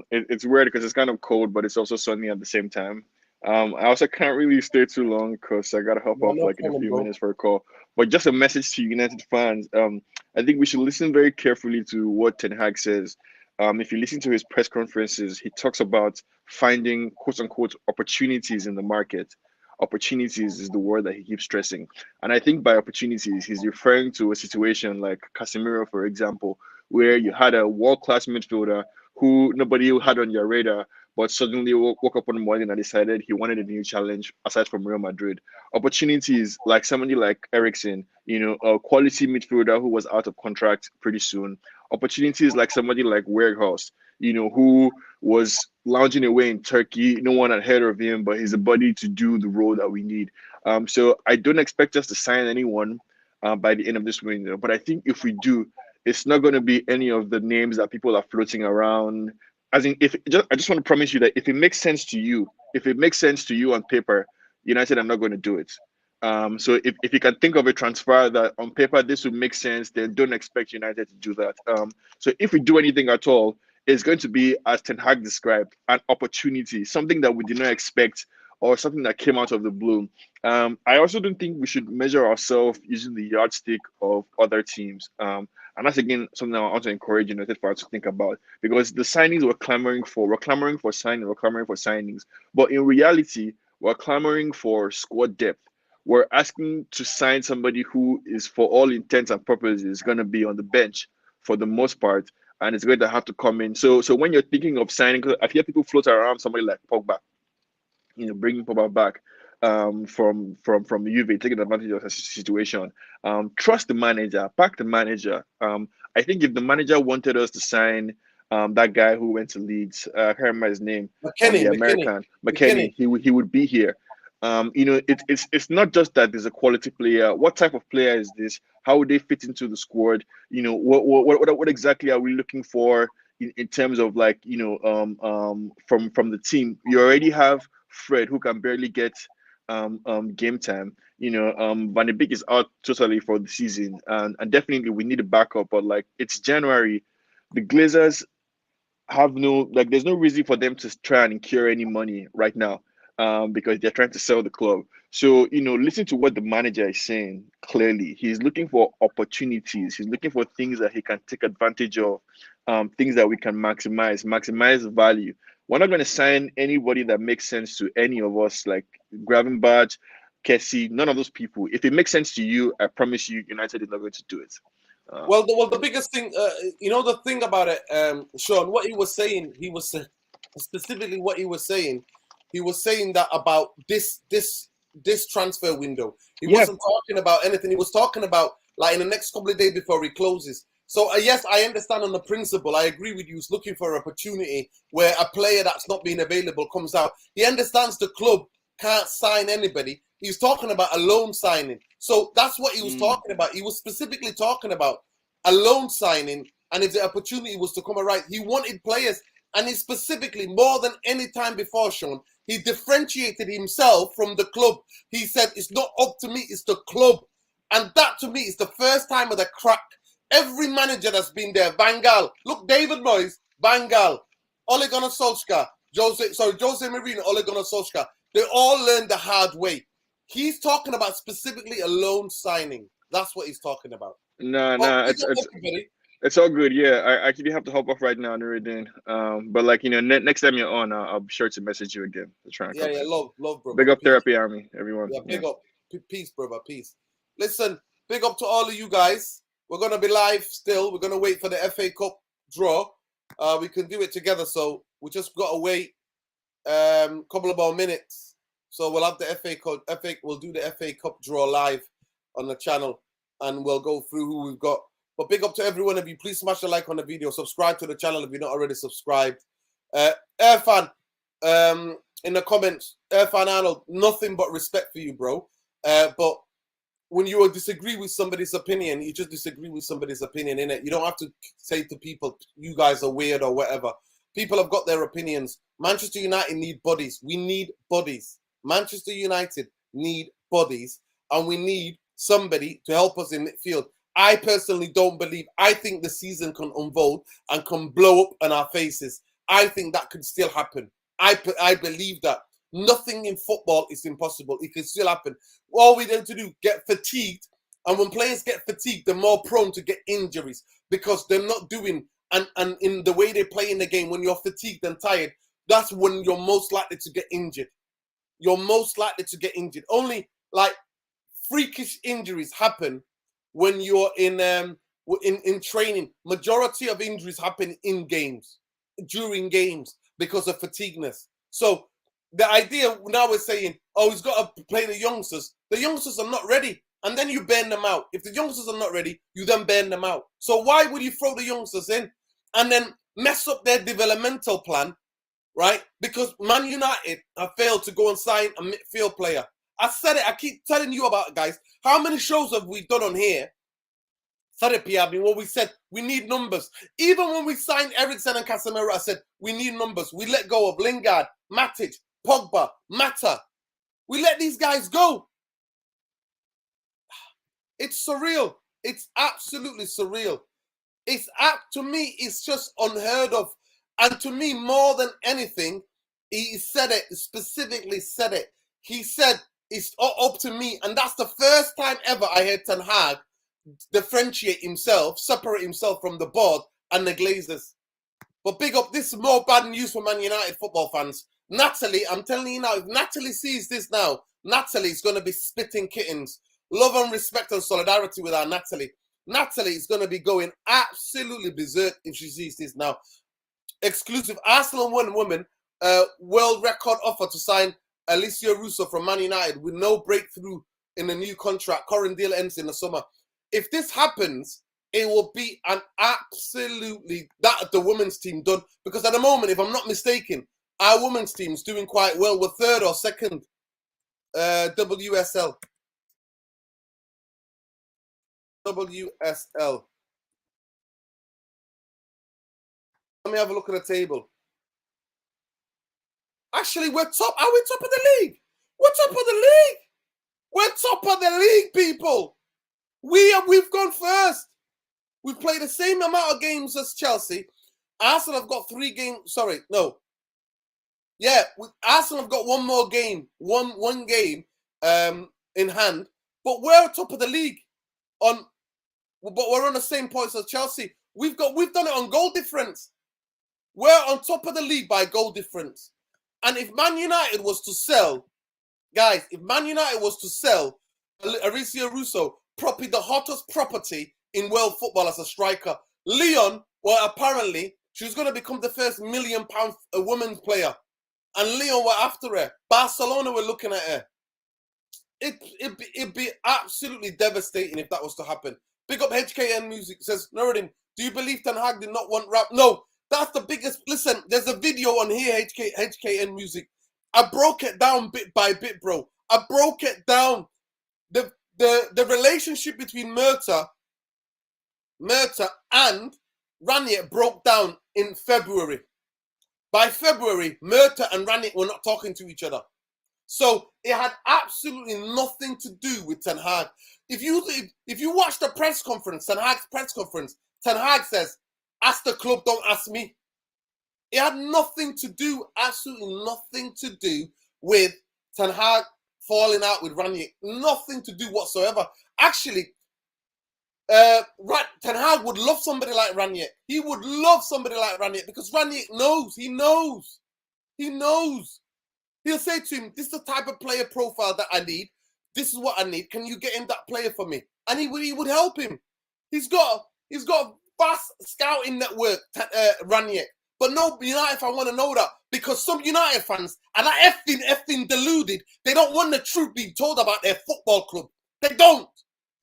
It's weird because it's kind of cold, but it's also sunny at the same time. I also can't really stay too long because I gotta hop off in a few minutes for a call. But just a message to United fans. I think we should listen very carefully to what Ten Hag says. If you listen to his press conferences, he talks about finding quote unquote opportunities in the market. Opportunities is the word that he keeps stressing. And I think by opportunities, he's referring to a situation like Casemiro, for example, where you had a world-class midfielder who nobody had on your radar, but suddenly woke up one morning and decided he wanted a new challenge aside from Real Madrid. Opportunities like somebody like Eriksen, a quality midfielder who was out of contract pretty soon. Opportunities like somebody like Weghorst, who was lounging away in Turkey. No one had heard of him, but he's a buddy to do the role that we need. So I don't expect us to sign anyone by the end of this window. But I think if we do, it's not going to be any of the names that people are floating around. As in, I just want to promise you that if it makes sense to you on paper, United are not going to do it. So if you can think of a transfer that on paper this would make sense, then don't expect United to do that. So if we do anything at all, it's going to be, as Ten Hag described, an opportunity, something that we did not expect or something that came out of the blue. I also don't think we should measure ourselves using the yardstick of other teams. And that's, again, something I want to encourage United fans to think about, because the signings we're clamoring for signings. But in reality, we're clamoring for squad depth. We're asking to sign somebody who is, for all intents and purposes, going to be on the bench for the most part, and it's going to have to come in. So when you're thinking of signing, I hear people float around somebody like Pogba, bringing Pogba back from Juve, taking advantage of the situation. Trust the manager, back the manager. I think if the manager wanted us to sign that guy who went to Leeds, I can't remember his name, McKennie, he would be here. It's not just that there's a quality player. What type of player is this? How would they fit into the squad? What exactly are we looking for in terms of from the team? You already have Fred, who can barely get game time. Van de Beek is out totally for the season, and definitely we need a backup. But it's January, the Glazers have there's no reason for them to try and incur any money right now. Because they're trying to sell the club. So, listen to what the manager is saying clearly. He's looking for opportunities. He's looking for things that he can take advantage of, things that we can maximize value. We're not going to sign anybody that makes sense to any of us, like Gravenberch, Kessie, none of those people. If it makes sense to you, I promise you, United is not going to do it. Well, the biggest thing, the thing about it, Sean, what he was saying, specifically what he was saying, he was saying that about this transfer window. He wasn't talking about anything. He was talking about in the next couple of days before he closes. So yes, I understand on the principle. I agree with you. He's looking for an opportunity where a player that's not been available comes out. He understands the club can't sign anybody. He's talking about a loan signing. So that's what he was talking about. He was specifically talking about a loan signing. And if the opportunity was to come around, he wanted players. And he specifically, more than any time before, Sean, he differentiated himself from the club. He said, it's not up to me, it's the club. And that, to me, is the first time of the crack. Every manager that's been there, Van Gaal, look, David Moyes, Van Gaal, Ole Gunnar Solskjaer, Jose Mourinho, Ole Gunnar Solskjaer, they all learned the hard way. He's talking about specifically a loan signing. That's what he's talking about. No, It's all good. Yeah, I actually have to hop off right now, Nuruddin. But like next time you're on, I'll be sure to message you again to try and Yeah, come yeah, in. love, brother. Big up Peace. Therapy Army, everyone. Yeah, Yeah. big up. Peace, brother. Peace. Listen, big up to all of you guys. We're going to be live still. We're going to wait for the FA Cup draw. We can do it together. So we just got to wait couple of more minutes. So we'll have the we'll do the FA Cup draw live on the channel and we'll go through who we've got. But big up to every one of you. Please smash the like on the video. Subscribe to the channel if you're not already subscribed. Irfan, in the comments, Irfan Arnold, nothing but respect for you, bro. But when you disagree with somebody's opinion, you just disagree with somebody's opinion, innit? You don't have to say to people, you guys are weird or whatever. People have got their opinions. Manchester United need bodies. We need bodies. Manchester United need bodies. And we need somebody to help us in midfield. I personally don't believe. I think the season can unfold and can blow up on our faces. I think that could still happen. I believe that. Nothing in football is impossible. It can still happen. All we need to do, get fatigued. And when players get fatigued, they're more prone to get injuries because they're not doing, and in the way they play in the game, when you're fatigued and tired, that's when you're most likely to get injured. You're most likely to get injured. Only like freakish injuries happen when you're in training. Majority of injuries happen in games, during games, because of fatigueness. So the idea now we're saying, oh, he's got to play the youngsters. The youngsters are not ready. And then you ban them out. If the youngsters are not ready, you then ban them out. So why would you throw the youngsters in and then mess up their developmental plan, right? Because Man United have failed to go and sign a midfield player. I said it. I keep telling you about it, guys. How many shows have we done on here? Therapy, I mean, what we said, we need numbers. Even when we signed Eriksen and Casemiro, I said, we need numbers. We let go of Lingard, Matic, Pogba, Mata. We let these guys go. It's surreal. It's absolutely surreal. To me, it's just unheard of. And to me, more than anything, he said it, specifically said it. He said, it's up to me. And that's the first time ever I heard Ten Hag differentiate himself, separate himself from the board and the Glazers. But big up, this is more bad news for Man United football fans. Natalie, I'm telling you now, if Natalie sees this now, Natalie's going to be spitting kittens. Love and respect and solidarity with our Natalie. Natalie is going to be going absolutely berserk if she sees this now. Exclusive Arsenal woman, world record offer to sign Alicia Russo from Man United with no breakthrough in the new contract. Current deal ends in the summer. If this happens, it will be an absolutely, that the women's team done. Because at the moment, if I'm not mistaken, our women's team's doing quite well. We're third or second WSL. WSL. Let me have a look at the table. Actually, we're top. Are we top of the league? We're top of the league. We're top of the league, people. We've gone first. We've played the same amount of games as Chelsea. Arsenal have got 3 games. Sorry, no. Yeah, Arsenal have got one more game, one game in hand. But we're top of the league but we're on the same points as Chelsea. We've done it on goal difference. We're on top of the league by goal difference. And if Man United was to sell, guys, if Man United was to sell Alicia Russo, probably the hottest property in world football as a striker, Lyon, well, apparently, she was going to become the first £1 million women's player. And Lyon were after her. Barcelona were looking at her. It'd be absolutely devastating if that was to happen. Big up HKN Music. Says, Nuruddin, do you believe Ten Hag did not want rap? No, that's the biggest. Listen, there's a video on here, HKN Music. I broke it down bit by bit, bro. I broke it down. The relationship between Murta and Ranić broke down in February. By February, Murta and Ranić were not talking to each other. So it had absolutely nothing to do with Ten Hag. If you watch the press conference, Ten Hag's press conference, Ten Hag says, ask the club, don't ask me. It had nothing to do, absolutely nothing to do with Ten Hag falling out with Ranić. Nothing to do whatsoever. Actually, Ten Hag would love somebody like Ranić. He would love somebody like Ranić because Ranić knows. He knows. He knows. He'll say to him, this is the type of player profile that I need. This is what I need. Can you get him that player for me? And he would help him. He's got a vast scouting network, Ranić. But no United fan want to know that because some United fans are that effing deluded. They don't want the truth being told about their football club. They don't.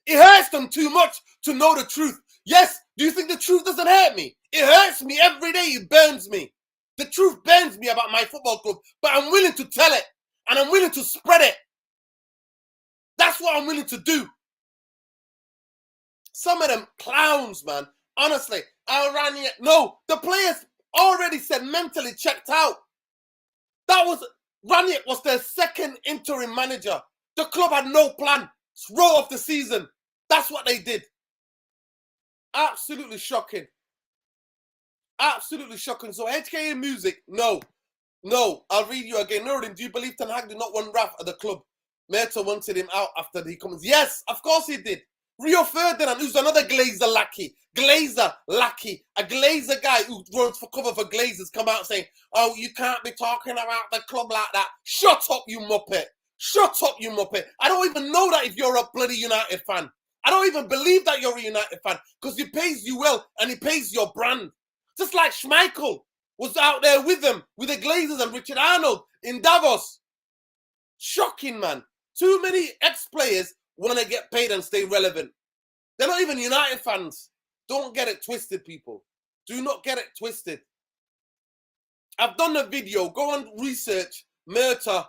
It hurts them too much to know the truth. Yes, do you think the truth doesn't hurt me? It hurts me every day. It burns me. The truth burns me about my football club, but I'm willing to tell it and I'm willing to spread it. That's what I'm willing to do. Some of them clowns, man. Honestly, no, the players already said mentally checked out. Ranić was their second interim manager. The club had no plan. Wrote off the season. That's what they did. Absolutely shocking. Absolutely shocking. So HK Music, no. I'll read you again. Nuruddin, do you believe Ten Hag did not want Raf at the club? Merta wanted him out after he comes. Yes, of course he did. Rio Ferdinand, who's another Glazer lackey. A Glazer guy who runs for cover for Glazers, come out saying, oh, you can't be talking about the club like that. Shut up, you muppet. Shut up, you muppet. I don't even know that if you're a bloody United fan. I don't even believe that you're a United fan because he pays you well and he pays your brand. Just like Schmeichel was out there with them, with the Glazers and Richard Arnold in Davos. Shocking, man. Too many ex-players want to get paid and stay relevant. They're not even United fans. Don't get it twisted, people. Do not get it twisted. I've done a video. Go and research Ranić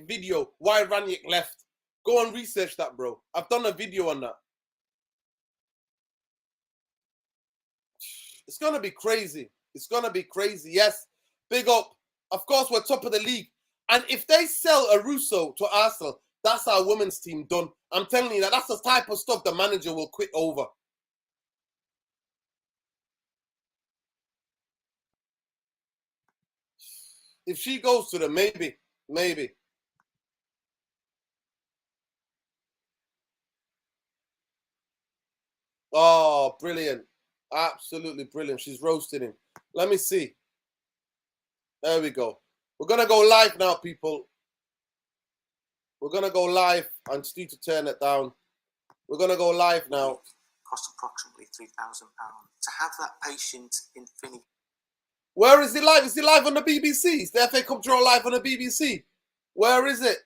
video, why Ranić left. Go and research that, bro. I've done a video on that. It's going to be crazy. It's going to be crazy. Yes, big up. Of course, we're top of the league. And if they sell a Russo to Arsenal, that's our women's team done. I'm telling you that's the type of stuff the manager will quit over. If she goes to them, maybe. Oh, brilliant. Absolutely brilliant. She's roasting him. Let me see. There we go. We're going to go live now, people. We're going to go live. I just need to turn it down. We're going to go live now. Cost approximately £3,000. To have that patient infinity. Where is it live? Is it live on the BBC? Is the FA Cup draw live on the BBC? Where is it?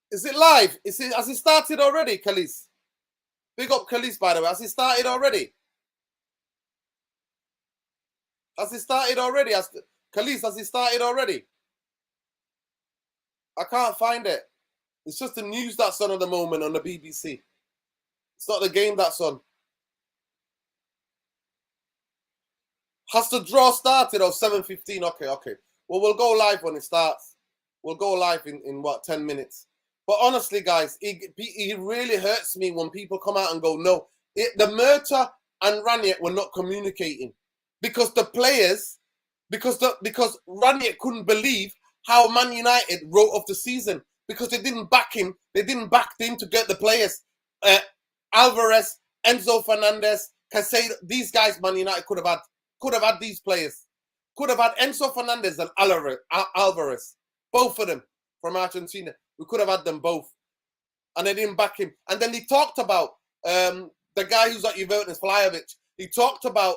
Is it live? Has it started already, Khalees? Big up Khalees, by the way. Has it started already? Has it started already? Khalees, has it started already? I can't find it. It's just the news that's on at the moment on the BBC. It's not the game that's on. Has the draw started? Oh, 7:15. Okay. Well, we'll go live when it starts. We'll go live in what, 10 minutes. But honestly, guys, it really hurts me when people come out and go, no, the Merta and Ranić were not communicating because the players, because Ranić couldn't believe how Man United wrote off the season because they didn't back him. They didn't back him to get the players. Alvarez, Enzo Fernandez, Casado, these guys Man United could have had these players. Could have had Enzo Fernandez and Alvarez, both of them from Argentina. We could have had them both. And they didn't back him. And then he talked about the guy who's at Juventus, Vlahovic. He talked about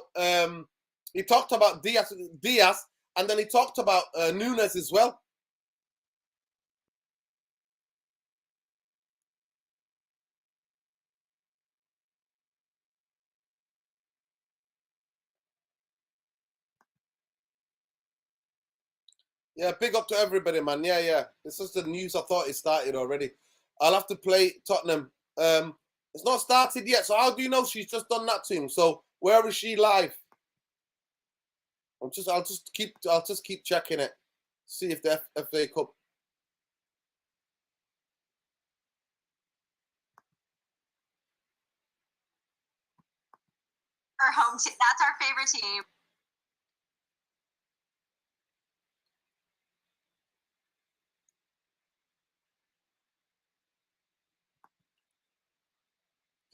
Diaz, and then he talked about Nunes as well. Yeah, big up to everybody, man. Yeah. This is the news. I thought it started already. I'll have to play Tottenham. It's not started yet. So how do you know she's just done that to him? So where is she live? I'll just keep checking it. See if the FA Cup. Our home team. That's our favorite team.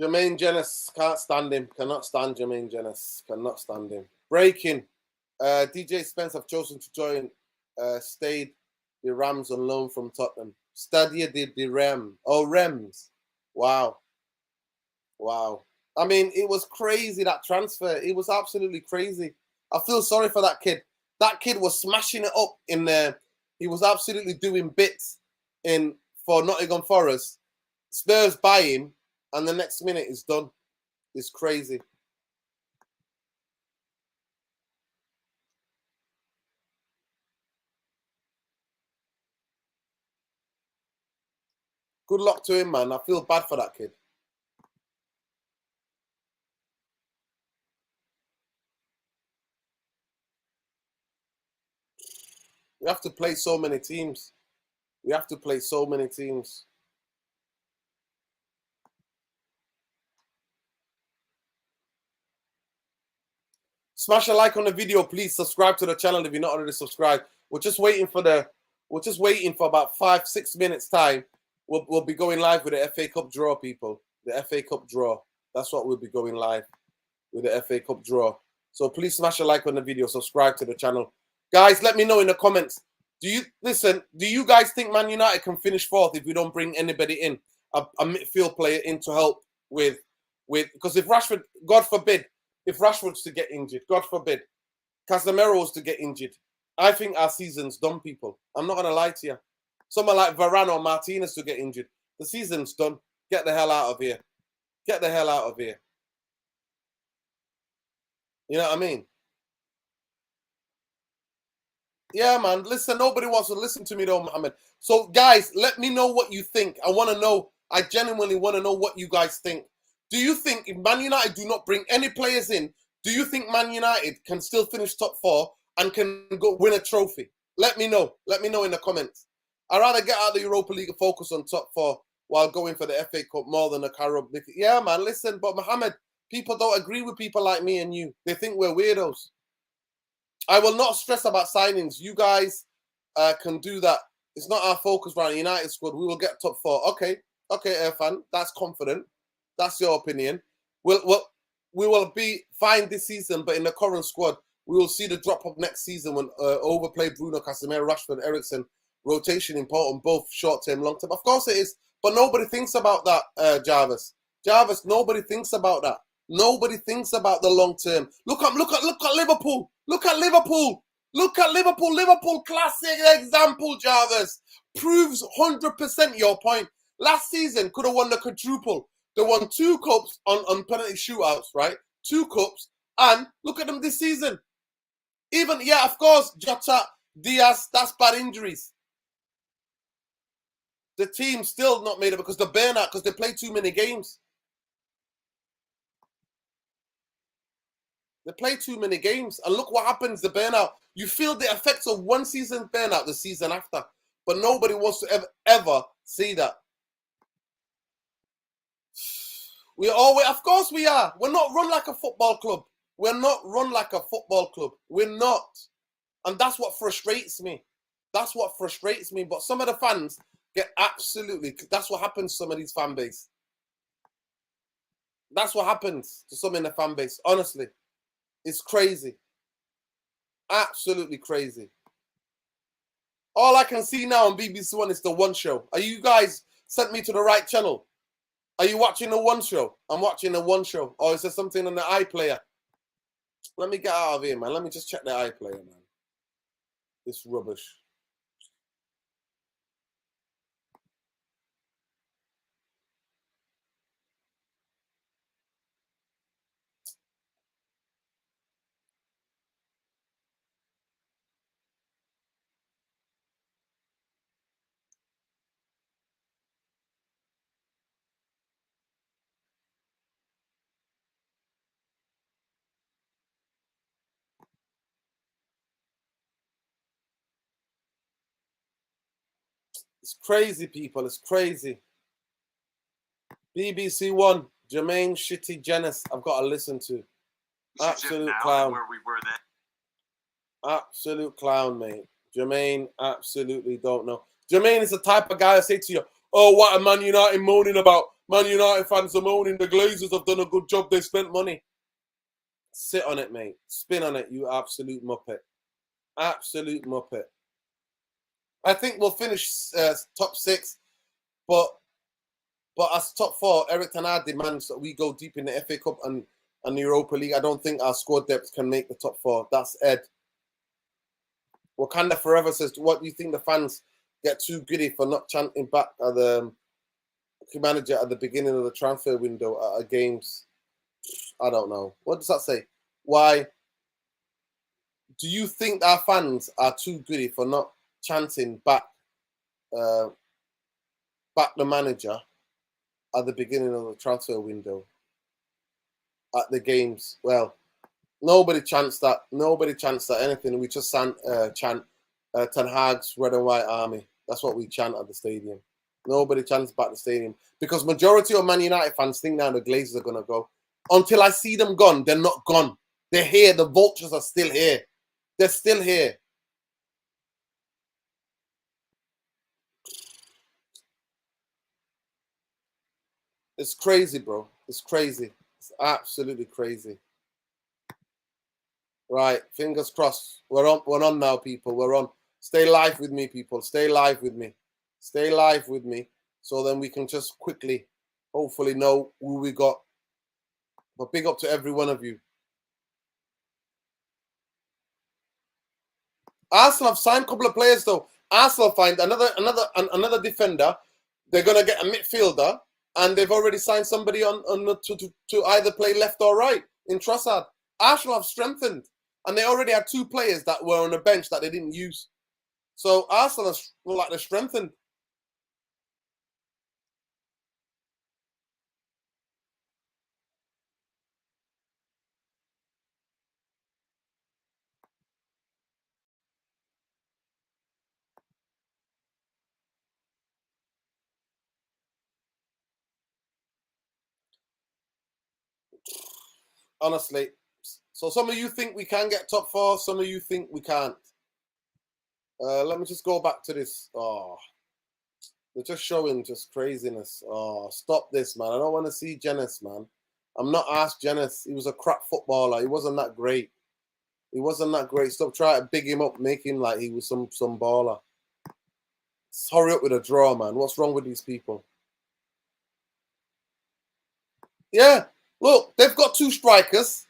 Jermaine Jenas, can't stand him. Cannot stand Jermaine Jenas. Cannot stand him. Breaking. DJ Spence have chosen to join. Stayed the Rams on loan from Tottenham. Stadia did the Rem. Oh, Rems. Wow. Wow. I mean, it was crazy, that transfer. It was absolutely crazy. I feel sorry for that kid. That kid was smashing it up in there. He was absolutely doing bits for Nottingham Forest. Spurs buy him, and the next minute is done. It's crazy. Good luck to him, man. I feel bad for that kid. We have to play so many teams. We have to play so many teams. Smash a like on the video, please. Subscribe to the channel if you're not already subscribed. We're just waiting for about 5-6 minutes time. We'll be going live with the FA Cup draw, people. The FA Cup draw. That's what we'll be going live with, the FA Cup draw. So please smash a like on the video. Subscribe to the channel. Guys, let me know in the comments. Do you guys think Man United can finish fourth if we don't bring anybody in? A midfield player in to help with because if Rashford, God forbid, if Rashford's to get injured, God forbid, Casemiro's to get injured, I think our season's done, people. I'm not going to lie to you. Someone like Varane or Martinez to get injured, the season's done. Get the hell out of here. Get the hell out of here. You know what I mean? Yeah, man. Listen, nobody wants to listen to me though, Mohammed. So, guys, let me know what you think. I want to know. I genuinely want to know what you guys think. Do you think if Man United do not bring any players in, do you think Man United can still finish top 4 and can go win a trophy? Let me know. Let me know in the comments. I'd rather get out of the Europa League and focus on top 4 while going for the FA Cup more than the Carabao League. Yeah, man. Listen, but Mohammed, people don't agree with people like me and you. They think we're weirdos. I will not stress about signings. You guys can do that. It's not our focus right now. United squad. We will get top 4. Okay, Irfan. That's confident. That's your opinion. We will be fine this season, but in the current squad, we will see the drop off next season when overplay Bruno, Casemiro, Rashford, Eriksen. Rotation important, both short term, long term. Of course it is, but nobody thinks about that, Jarvis. Jarvis, nobody thinks about that. Nobody thinks about the long term. Look at Liverpool. Look at Liverpool. Look at Liverpool. Liverpool, classic example, Jarvis. Proves 100% your point. Last season could have won the quadruple. They won 2 cups on penalty shootouts, right? 2 cups. And look at them this season. Even, yeah, of course, Jota, Diaz, that's bad injuries. The team still not made it because the burnout, because they play too many games. They play too many games. And look what happens, the burnout. You feel the effects of one season burnout the season after. But nobody wants to ever see that. We always, of course we are. We're not run like a football club. We're not run like a football club. We're not. And that's what frustrates me. That's what frustrates me. But some of the fans get absolutely, that's what happens to some of these fan base. That's what happens to some in the fan base, honestly. It's crazy. Absolutely crazy. All I can see now on BBC One is the One Show. Are you guys sent me to the right channel? Are you watching the One Show? I'm watching the One Show. Or is there something on the iPlayer? Let me get out of here, man. Let me just check the iPlayer, man. This rubbish. It's crazy, people. It's crazy. BBC One, Jermaine Shitty Jenas, I've got to listen to. Absolute clown. Where we were then. Absolute clown, mate. Jermaine absolutely don't know. Jermaine is the type of guy I say to you, oh, what are Man United moaning about? Man United fans are moaning. The Glazers have done a good job. They spent money. Sit on it, mate. Spin on it, you absolute muppet. Absolute muppet. I think we'll finish top 6, but as top 4, Eric Ten Hag demands that we go deep in the FA Cup and the Europa League. I don't think our squad depth can make the top 4. That's Ed. Wakanda Forever says, what do you think the fans get too giddy for not chanting back at the manager at the beginning of the transfer window at games? I don't know. What does that say? Why do you think our fans are too giddy for not chanting back the manager at the beginning of the transfer window at the games? Well, nobody chants that. Nobody chants that anything. We just chant Ten Hag's Red and White Army. That's what we chant at the stadium. Nobody chants back the stadium because majority of Man United fans think now the Glazers are going to go. Until I see them gone, they're not gone. They're here. The vultures are still here. They're still here. It's crazy, bro. It's crazy. It's absolutely crazy. Right. Fingers crossed. We're on now, people. We're on. Stay live with me, people. Stay live with me. Stay live with me. So then we can just quickly, hopefully, know who we got. But big up to every one of you. Arsenal have signed a couple of players, though. Arsenal find another defender. They're gonna get a midfielder, and they've already signed somebody to either play left or right in Trossard. Arsenal have strengthened, and they already had 2 players that were on the bench that they didn't use. So Arsenal are like they're strengthened. Honestly. So some of you think we can get top 4, some of you think we can't. Let me just go back to this. Oh, they're just showing just craziness. Oh, stop this, man. I don't want to see Jennings, man. I'm not asked Jennings. He was a crap footballer. He wasn't that great. He wasn't that great. Stop trying to big him up, make him like he was some baller. Let's hurry up with a draw, man. What's wrong with these people? Yeah, look, they've got 2 strikers.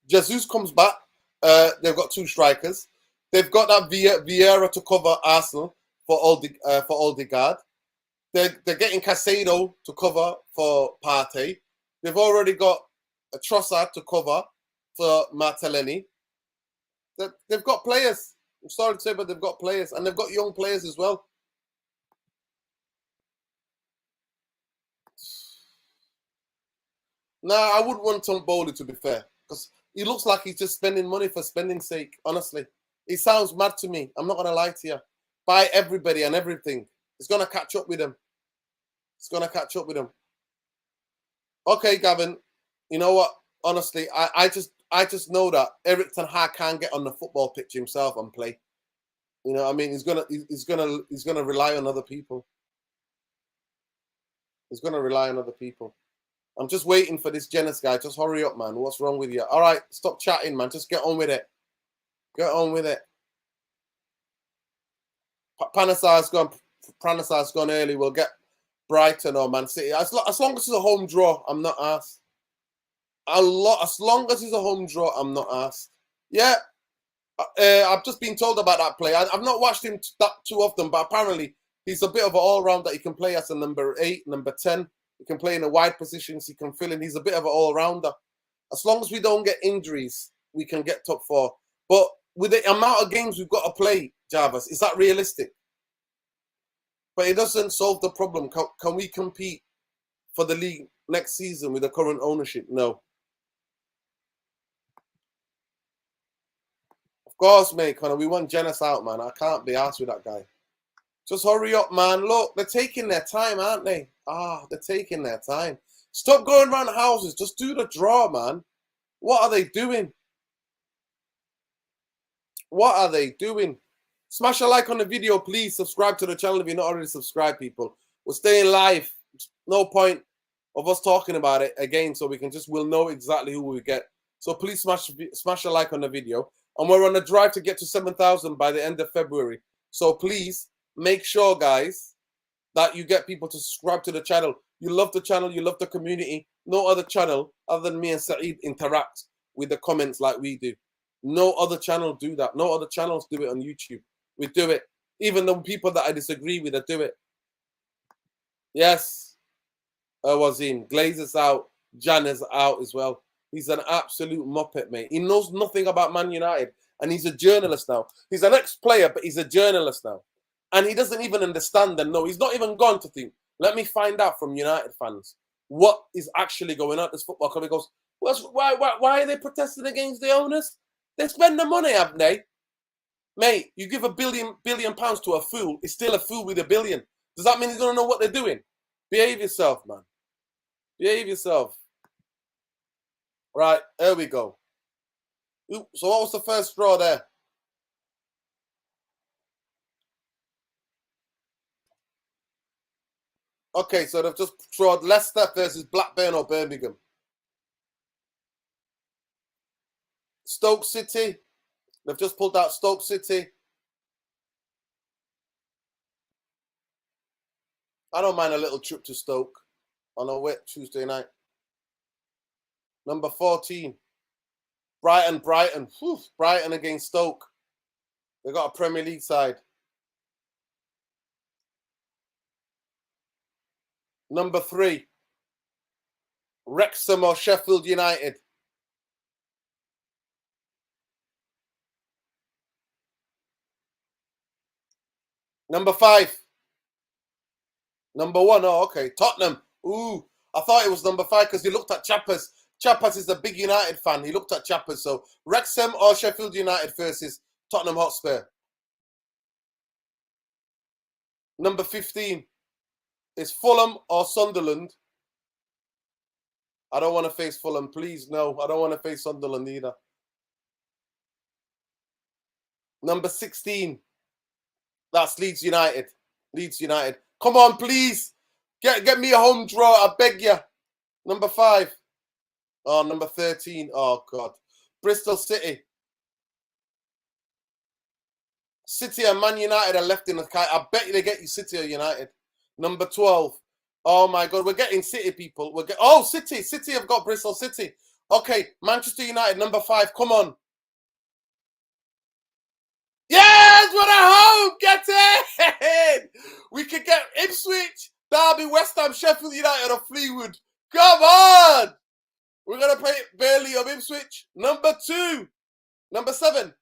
Jesus comes back. They've got 2 strikers. They've got that Vieira to cover Arsenal for Odegaard. They're getting Casado to cover for Partey. They've already got a Trossard to cover for Martinelli. They've got players. I'm sorry to say, but they've got players. And they've got young players as well. Nah, I wouldn't want Tom Bowley, to be fair. Because he looks like he's just spending money for spending's sake, honestly. It sounds mad to me. I'm not going to lie to you. Buy everybody and everything. It's going to catch up with him. It's going to catch up with him. Okay, Gavin. You know what? Honestly, I just know that Eric Ten Hag can't get on the football pitch himself and play. You know what I mean? He's gonna rely on other people. He's gonna rely on other people. I'm just waiting for this Jennings guy. Just hurry up, man. What's wrong with you? All right, stop chatting, man. Just get on with it. Get on with it. Panasar's gone early. We'll get Brighton or Man City. As long as it's a home draw, I'm not asked. As long as it's a home draw, I'm not asked. Yeah, I've just been told about that play. I've not watched him that too often, but apparently he's a bit of an all-rounder. He can play as a number 8, number 10. He can play in the wide positions. He can fill in. He's a bit of an all-rounder. As long as we don't get injuries, we can get top 4. But with the amount of games we've got to play, Jarvis, is that realistic? But it doesn't solve the problem. Can we compete for the league next season with the current ownership? No. Of course, mate, Connor. We want Jennings out, man. I can't be arsed with that guy. Just hurry up, man. Look, they're taking their time, aren't they? They're taking their time. Stop going around the houses. Just do the draw, man. What are they doing? What are they doing? Smash a like on the video, please. Subscribe to the channel if you're not already subscribed, people. We're staying live. No point of us talking about it again, so we'll know exactly who we get. So please smash a like on the video. And we're on a drive to get to 7,000 by the end of February. So please make sure, guys, that you get people to subscribe to the channel. You love the channel, you love the community. No other channel other than me and Saeed interact with the comments like we do. No other channel do that. No other channels do it on YouTube. We do it. Even the people that I disagree with, I do it. Yes. Wazim. Glaze is out. Jan is out as well. He's an absolute muppet, mate. He knows nothing about Man United. And he's a journalist now. He's an ex-player, but he's a journalist now. And he doesn't even understand and know. He's not even gone to think, let me find out from United fans what is actually going on at this football club. He goes, why are they protesting against the owners? They spend the money, haven't they? Mate, you give £1 billion to a fool, it's still a fool with $1 billion. Does that mean he's going to know what they're doing? Behave yourself, man. Behave yourself. Right, there we go. Ooh, so what was the first draw there? Okay, so they've just drawn Leicester versus Blackburn or Birmingham. Stoke City. They've just pulled out Stoke City. I don't mind a little trip to Stoke on a wet Tuesday night. Number 14. Brighton. Whew, Brighton against Stoke. They got a Premier League side. Number 3. Wrexham or Sheffield United. Number 5. Number 1. Oh, okay. Tottenham. Ooh, I thought it was number 5 because he looked at Chappers. Chappers is a big United fan. He looked at Chappers. So Wrexham or Sheffield United versus Tottenham Hotspur. Number 15 is Fulham or Sunderland. I don't want to face Fulham, please. No, I don't want to face Sunderland either. Number 16. That's Leeds United. Leeds United. Come on, please. Get me a home draw. I beg you. Number 5. Oh, number 13. Oh, God. Bristol City. City and Man United are left in the kite. I bet you they get you City or United. Number 12. Oh, my God. We're getting City, people. Oh, City. City have got Bristol City. Okay. Manchester United, number 5. Come on. Yes, we're at home. Get it. We could get Ipswich, Derby, West Ham, Sheffield United, or Fleetwood. Come on. We're going to play Burnley or Ipswich. Number 2. Number 7.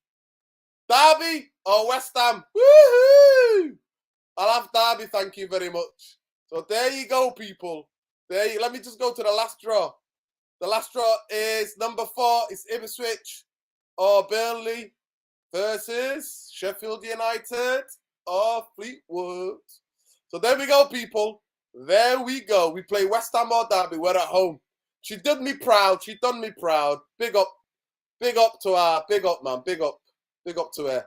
Derby or West Ham. Woohoo. I'll have Derby, thank you very much. So there you go, people. Let me just go to the last draw. The last draw is number 4. It's Ipswich or Burnley versus Sheffield United or Fleetwood. So there we go, people. There we go. We play West Ham or Derby. We're at home. She did me proud. She done me proud. Big up to her. Big up, man. Big up to her.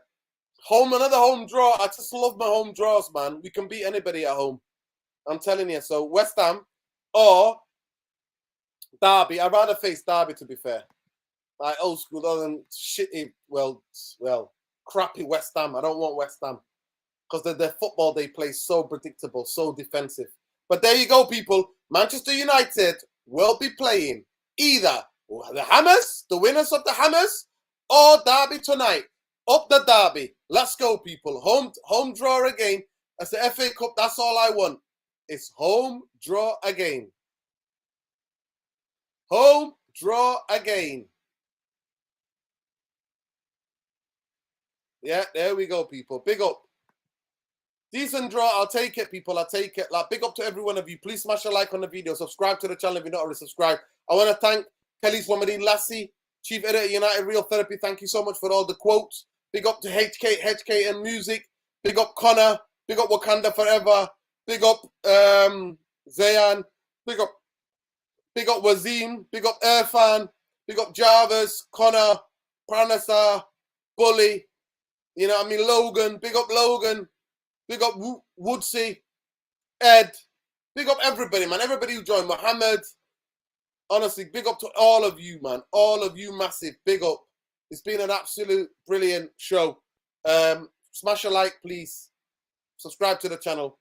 Another home draw. I just love my home draws, man. We can beat anybody at home. I'm telling you. So West Ham or Derby. I'd rather face Derby, to be fair. Like old school, other than shitty, well, crappy West Ham. I don't want West Ham because their football they play so predictable, so defensive. But there you go, people. Manchester United will be playing either the Hammers, the winners of the Hammers, or Derby tonight. Up the Derby. Let's go, people. Home draw again. That's the FA Cup. That's all I want. It's home draw again. Home draw again. Yeah, there we go, people. Big up. Decent draw. I'll take it, people. I'll take it. Like, big up to every one of you. Please smash a like on the video. Subscribe to the channel if you're not already subscribed. I want to thank Kelly's Wamadine Lassie, Chief Editor, United Real Therapy. Thank you so much for all the quotes. Big up to HK and Music. Big up Connor. Big up Wakanda Forever. Big up Zayan. Big up Wazim. Big up Irfan. Big up Jarvis, Connor, Pranasa, Bully. You know what I mean? Logan. Big up Logan. Big up Woodsy, Ed. Big up everybody, man. Everybody who joined. Mohammed. Honestly, big up to all of you, man. All of you, massive. Big up. It's been an absolute brilliant show. Smash a like, please. Subscribe to the channel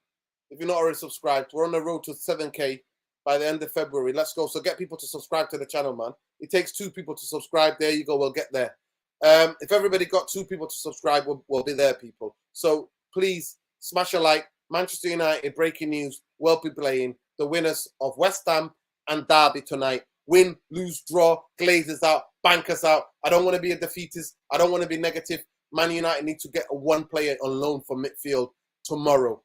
if you're not already subscribed. We're on the road to 7K by the end of February. Let's go. So get people to subscribe to the channel, man. It takes 2 people to subscribe. There you go. We'll get there. If everybody got 2 people to subscribe, we'll be there, people. So please smash a like. Manchester United, breaking news, will be playing the winners of West Ham and Derby tonight. Win, lose, draw, Glazers out, bankers out. I don't want to be a defeatist. I don't want to be negative. Man United need to get a 1 player on loan for midfield tomorrow.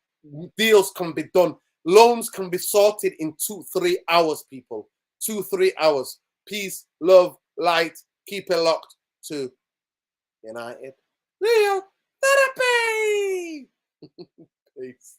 Deals can be done. Loans can be sorted in 2-3 hours, people. 2-3 hours. Peace, love, light. Keep it locked to United. Real therapy. Peace.